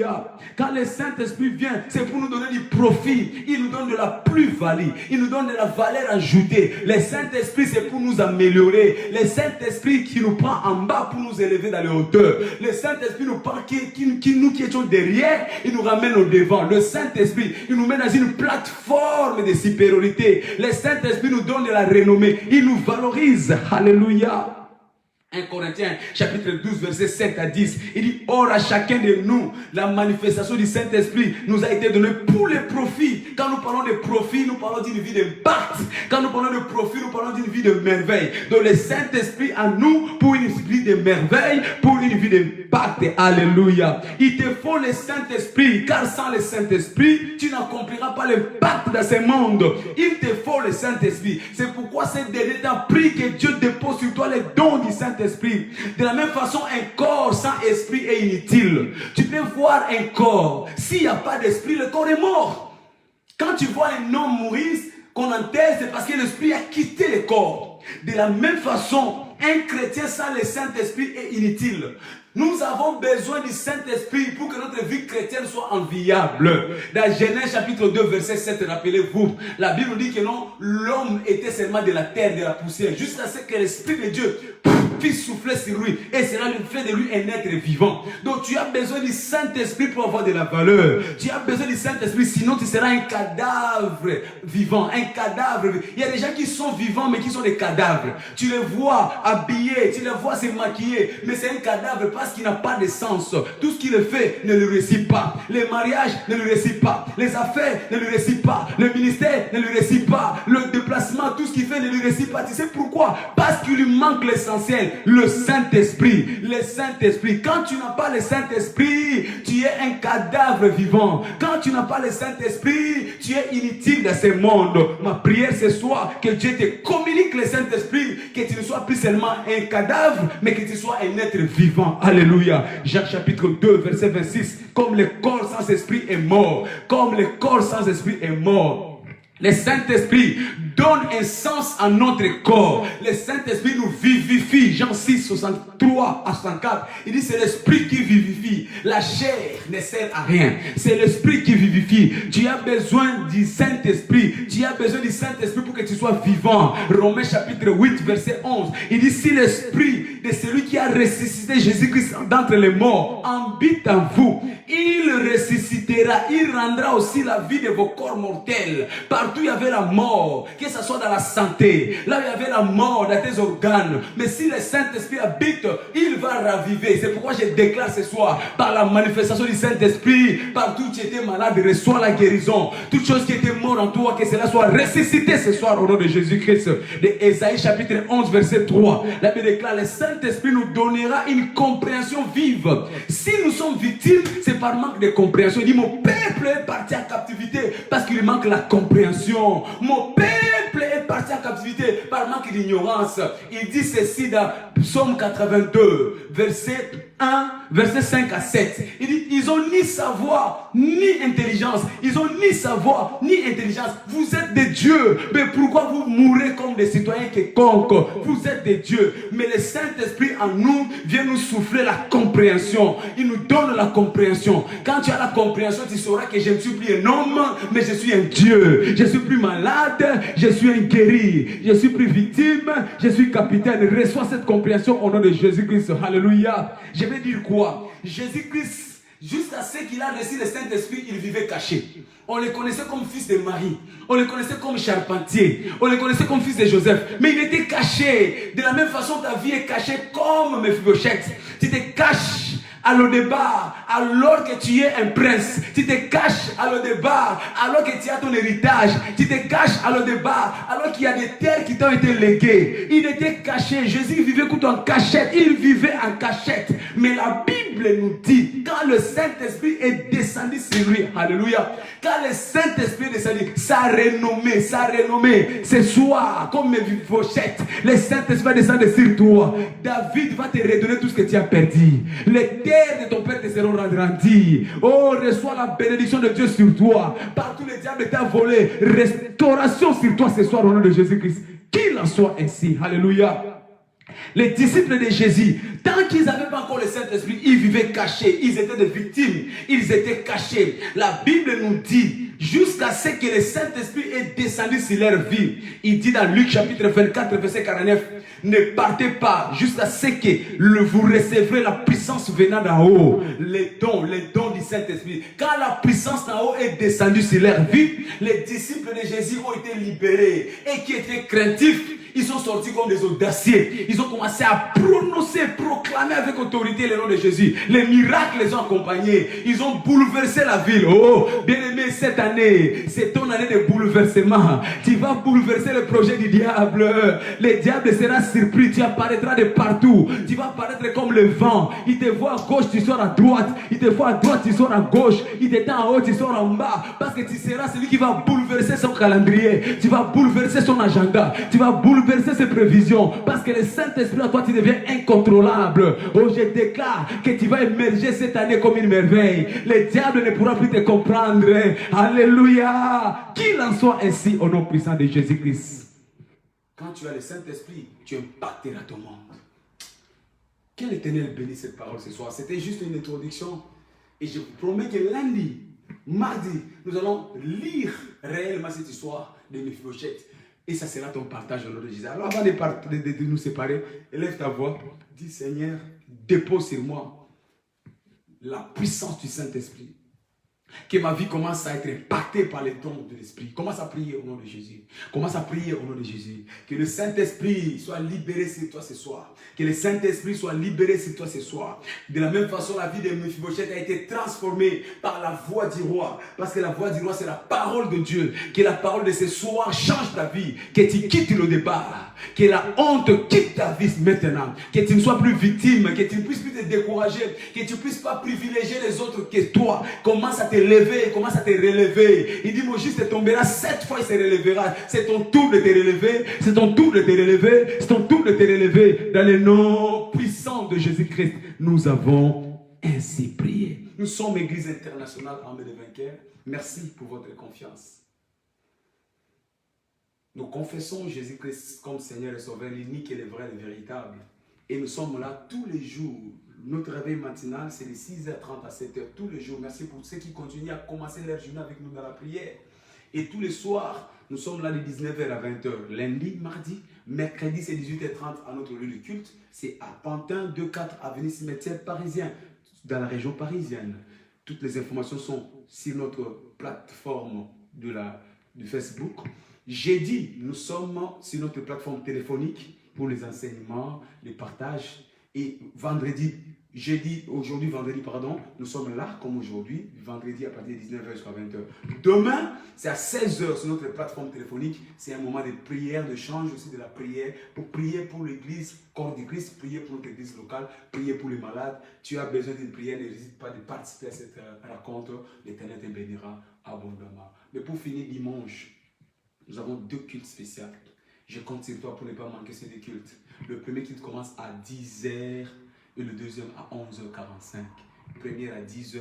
Speaker 2: Quand le Saint-Esprit vient, c'est pour nous donner du profit. Il nous donne de la plus-value. Il nous donne de la valeur ajoutée. Le Saint-Esprit, c'est pour nous améliorer. Le Saint-Esprit qui nous prend en bas pour nous élever dans les hauteurs. Le Saint-Esprit nous prend, nous qui étions derrière, il nous ramène au devant. Le Saint-Esprit, il nous met dans une plateforme de supériorité. Le Saint-Esprit nous donne de la renommée. Il nous valorise. Alléluia. 1 Corinthiens chapitre 12 verset 7 à 10, il dit, or à chacun de nous, la manifestation du Saint-Esprit nous a été donnée pour les profits. Quand nous parlons de profit, nous parlons d'une vie d'impact. Quand nous parlons de profit, nous parlons d'une vie de merveille. Donc le Saint-Esprit à nous pour une vie de merveille, pour une vie d'impact. Alléluia. Il te faut le Saint-Esprit, car sans le Saint-Esprit, tu n'accompliras pas l'impact dans ce monde. Il te faut le Saint-Esprit. C'est pourquoi cette dernier temps, prie que Dieu dépose sur toi les dons du Saint-Esprit. De la même façon, un corps sans esprit est inutile. Tu peux voir un corps, s'il n'y a pas d'esprit, le corps est mort. Quand tu vois un homme mourir, qu'on enterre, c'est parce que l'esprit a quitté le corps. De la même façon, un chrétien sans le Saint-Esprit est inutile. Nous avons besoin du Saint-Esprit pour que notre vie chrétienne soit enviable. Dans Genèse chapitre 2 verset 7, rappelez-vous, la Bible dit que non, l'homme était seulement de la terre, de la poussière, jusqu'à ce que l'Esprit de Dieu puisse souffler sur lui et cela fait de lui un être vivant. Donc tu as besoin du Saint-Esprit pour avoir de la valeur. Tu as besoin du Saint-Esprit, sinon tu seras un cadavre vivant. Un cadavre. Il y a des gens qui sont vivants mais qui sont des cadavres. Tu les vois habillés, tu les vois se maquiller, mais c'est un cadavre parce qu'il n'a pas de sens. Tout ce qu'il fait ne le réussit pas. Les mariages ne le réussit pas. Les affaires ne le réussit pas. Le ministère ne le réussit pas. Le déplacement, tout ce qu'il fait ne le réussit pas. Tu sais pourquoi? Parce qu'il lui manque l'essentiel. Le Saint-Esprit. Le Saint-Esprit. Quand tu n'as pas le Saint-Esprit, tu es un cadavre vivant. Quand tu n'as pas le Saint-Esprit, tu es inutile dans ce monde. Ma prière ce soir, que Dieu te communique le Saint-Esprit, que tu ne sois plus seulement un cadavre, mais que tu sois un être vivant. Alléluia. Jacques chapitre 2, verset 26. Comme le corps sans esprit est mort. Comme le corps sans esprit est mort. Le Saint-Esprit donne un sens à notre corps. Le Saint-Esprit nous vivifie. Jean 6, 63 à 64. Il dit c'est l'Esprit qui vivifie. La chair ne sert à rien. C'est l'Esprit qui vivifie. Tu as besoin du Saint-Esprit. Tu as besoin du Saint-Esprit pour que tu sois vivant. Romains chapitre 8, verset 11. Il dit si l'Esprit de celui qui a ressuscité Jésus-Christ d'entre les morts habite en vous, il ressuscitera. Il rendra aussi la vie de vos corps mortels. Partout il y avait la mort, que ce soit dans la santé, là il y avait la mort dans tes organes. Mais si le Saint-Esprit habite, il va raviver. C'est pourquoi je déclare ce soir, par par la manifestation du Saint-Esprit. Partout où tu étais malade, reçois la guérison. Toute chose qui était morte en toi, que cela soit ressuscité ce soir au nom de Jésus-Christ. De Ésaïe chapitre 11 verset 3. La Bible déclare, le Saint-Esprit nous donnera une compréhension vive. Si nous sommes victimes, c'est par manque de compréhension. Il dit, mon peuple est parti en captivité parce qu'il manque la compréhension. Mon peuple est parti en captivité par manque d'ignorance. Il dit ceci dans Psaume 82, verset 1, verset 5 à 7. Il dit, ils ont ni savoir, ni intelligence. Ils ont ni savoir, ni intelligence. Vous êtes des dieux. Mais pourquoi vous mourrez comme des citoyens quelconques? Vous êtes des dieux. Mais le Saint-Esprit en nous vient nous souffler la compréhension. Il nous donne la compréhension. Quand tu as la compréhension, tu sauras que je ne suis plus un homme, mais je suis un Dieu. Je suis plus malade, je suis un guéri. Je suis plus victime, je suis capitaine. Reçois cette compréhension au nom de Jésus-Christ. Alléluia. Je vais dire quoi? Jésus-Christ, jusqu'à ce qu'il a reçu le Saint-Esprit, il vivait caché. On le connaissait comme fils de Marie. On le connaissait comme charpentier. On le connaissait comme fils de Joseph. Mais il était caché. De la même façon, ta vie est cachée comme Mephibosheth. Tu te caches à l'au-débat, alors que tu es un prince. Tu te caches à l'au-débat, alors que tu as ton héritage. Tu te caches à l'au-débat, alors qu'il y a des terres qui t'ont été léguées. Il était caché. Jésus vivait en cachette. Il vivait en cachette. Mais la Bible nous dit, quand le Saint-Esprit est descendu sur lui, alléluia, quand le Saint-Esprit est descendu, sa renommée, ce soir, comme Mephibosheth, le Saint-Esprit va descendre sur toi. David va te redonner tout ce que tu as perdu. Les terres de ton père te seront rendues. Oh, reçois la bénédiction de Dieu sur toi. Partout le diable t'a volé. Restauration sur toi ce soir au nom de Jésus-Christ. Qu'il en soit ainsi. Alléluia. Les disciples de Jésus, tant qu'ils n'avaient pas encore le Saint-Esprit, ils vivaient cachés. Ils étaient des victimes. Ils étaient cachés. La Bible nous dit, jusqu'à ce que le Saint-Esprit est descendu sur leur vie. Il dit dans Luc chapitre 24, verset 49, ne partez pas jusqu'à ce que vous recevrez la puissance venant d'en haut. Les dons du Saint-Esprit. Quand la puissance d'en haut est descendue sur leur vie, les disciples de Jésus ont été libérés. Et qui étaient craintifs, ils sont sortis comme des audacieux. Ils ont commencé à prononcer, proclamer avec autorité le nom de Jésus. Les miracles les ont accompagnés. Ils ont bouleversé la ville. Oh, bien-aimé, cette année, c'est ton année de bouleversement. Tu vas bouleverser le projet du diable. Le diable sera surpris. Tu apparaîtras de partout. Tu vas apparaître comme le vent. Il te voit à gauche, tu sors à droite. Il te voit à droite, tu sors à gauche. Il te tend en haut, tu sors en bas. Parce que tu seras celui qui va bouleverser son calendrier. Tu vas bouleverser son agenda. Tu vas bouleverser ses prévisions. Parce que le Saint-Esprit à toi, tu deviens incontrôlable. Oh, je déclare que tu vas émerger cette année comme une merveille. Le diable ne pourra plus te comprendre. Alléluia. Qu'il en soit ainsi au nom puissant de Jésus-Christ. Quand tu as le Saint-Esprit, tu impacteras ton monde. Quel Éternel bénit cette parole ce soir. C'était juste une introduction. Et je vous promets que lundi, mardi, nous allons lire réellement cette histoire de Mephibosheth. Et ça sera ton partage au nom de Jésus. Alors avant de nous séparer, élève ta voix. Dis Seigneur, dépose sur moi la puissance du Saint-Esprit. Que ma vie commence à être impactée par les dons de l'Esprit. Commence à prier au nom de Jésus. Commence à prier au nom de Jésus. Que le Saint-Esprit soit libéré sur toi ce soir. Que le Saint-Esprit soit libéré sur toi ce soir. De la même façon, la vie de Mephibosheth a été transformée par la voix du roi. Parce que la voix du roi, c'est la parole de Dieu. Que la parole de ce soir change ta vie. Que tu quittes le départ. Que la honte quitte ta vie maintenant. Que tu ne sois plus victime. Que tu ne puisses plus te décourager. Que tu ne puisses pas privilégier les autres que toi. Commence à te lever, commence à te relever. Il dit, mon juste tombera 7 fois, il se relèvera. C'est ton tour de te relever. C'est ton tour de te relever. C'est ton tour de te relever. Dans le nom puissant de Jésus-Christ, nous avons ainsi prié. Nous sommes Église internationale Armée des vainqueurs. Merci pour votre confiance. Nous confessons Jésus-Christ comme Seigneur et Sauveur, l'unique et le vrai, le véritable. Et nous sommes là tous les jours. Notre réveil matinal, c'est de 6h30 à 7h tous les jours. Merci pour ceux qui continuent à commencer leur journée avec nous dans la prière. Et tous les soirs, nous sommes là de 19h à 20h. Lundi, mardi, mercredi, c'est 18h30 à notre lieu de culte. C'est à Pantin, 2-4 avenue Cimetière Parisien, dans la région parisienne. Toutes les informations sont sur notre plateforme du Facebook. Jeudi, nous sommes sur notre plateforme téléphonique pour les enseignements, les partages. Et vendredi, jeudi, aujourd'hui, vendredi, pardon, nous sommes là comme aujourd'hui, vendredi à partir de 19h jusqu'à 20h. Demain, c'est à 16h sur notre plateforme téléphonique. C'est un moment de prière, de change aussi de la prière, pour prier pour l'église, corps de Christ, prier pour notre église locale, prier pour les malades. Tu as besoin d'une prière, n'hésite pas de participer à cette rencontre. L'Éternel te bénira abondamment. Mais pour finir, dimanche, nous avons 2 cultes spéciaux. Je compte sur toi pour ne pas manquer ces 2 cultes. Le premier culte commence à 10h et le deuxième à 11h45. Le premier à 10h,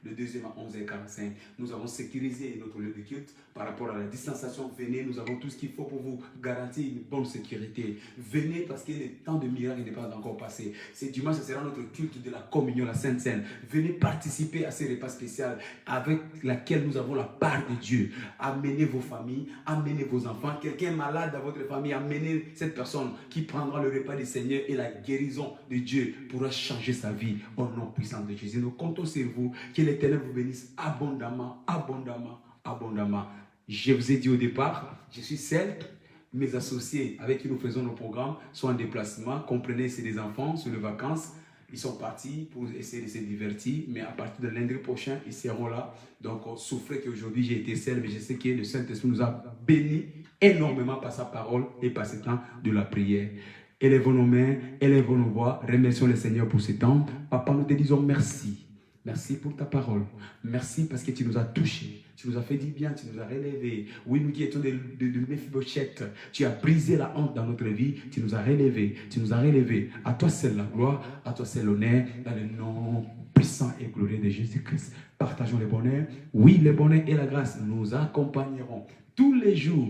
Speaker 2: le deuxième à 11h45. Nous avons sécurisé notre lieu de culte par rapport à la distanciation. Venez, nous avons tout ce qu'il faut pour vous garantir une bonne sécurité. Venez parce que le temps de miracle n'est pas encore passé. C'est dimanche, ce sera notre culte de la communion, la Sainte Seine. Venez participer à ces repas spéciaux avec laquelle nous avons la part de Dieu. Amenez vos familles, amenez vos enfants. Quelqu'un est malade dans votre famille, amenez cette personne qui prendra le repas du Seigneur et la guérison de Dieu pourra changer sa vie au nom puissant de Jésus. Nous comptons sur vous, que l'Éternel vous bénisse abondamment, abondamment, abondamment. Je vous ai dit au départ, je suis seul. Mes associés avec qui nous faisons nos programmes sont en déplacement. Comprenez, c'est des enfants sur les vacances. Ils sont partis pour essayer de se divertir, mais à partir de lundi prochain, ils seront là. Donc, souffrez qu'aujourd'hui j'ai été seul, mais je sais que le Saint-Esprit nous a bénis énormément par sa parole et par ce temps de la prière. Élevons nos mains, élevons nos voix, remercions le Seigneur pour ce temps. Papa, nous te disons merci. Merci pour ta parole. Merci parce que tu nous as touchés. Tu nous as fait du bien, tu nous as relevés. Oui, nous qui étions de Méphibosheth, tu as brisé la honte dans notre vie. Tu nous as relevés. Tu nous as relevés. À toi seul la gloire, à toi seul l'honneur, dans le nom puissant et glorieux de Jésus-Christ. Partageons le bonheur. Oui, le bonheur et la grâce nous accompagneront tous les jours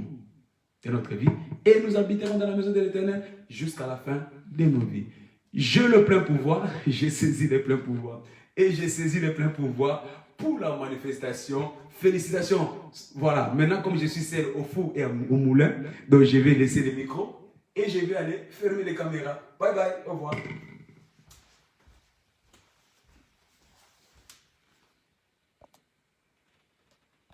Speaker 2: de notre vie et nous habiterons dans la maison de l'Éternel jusqu'à la fin de nos vies. J'ai le plein pouvoir, j'ai saisi le plein pouvoir et j'ai saisi le plein pouvoir pour la manifestation. Félicitations. Voilà, maintenant comme je suis seul au four et au moulin, donc je vais laisser le micro et je vais aller fermer les caméras. Bye bye, au revoir.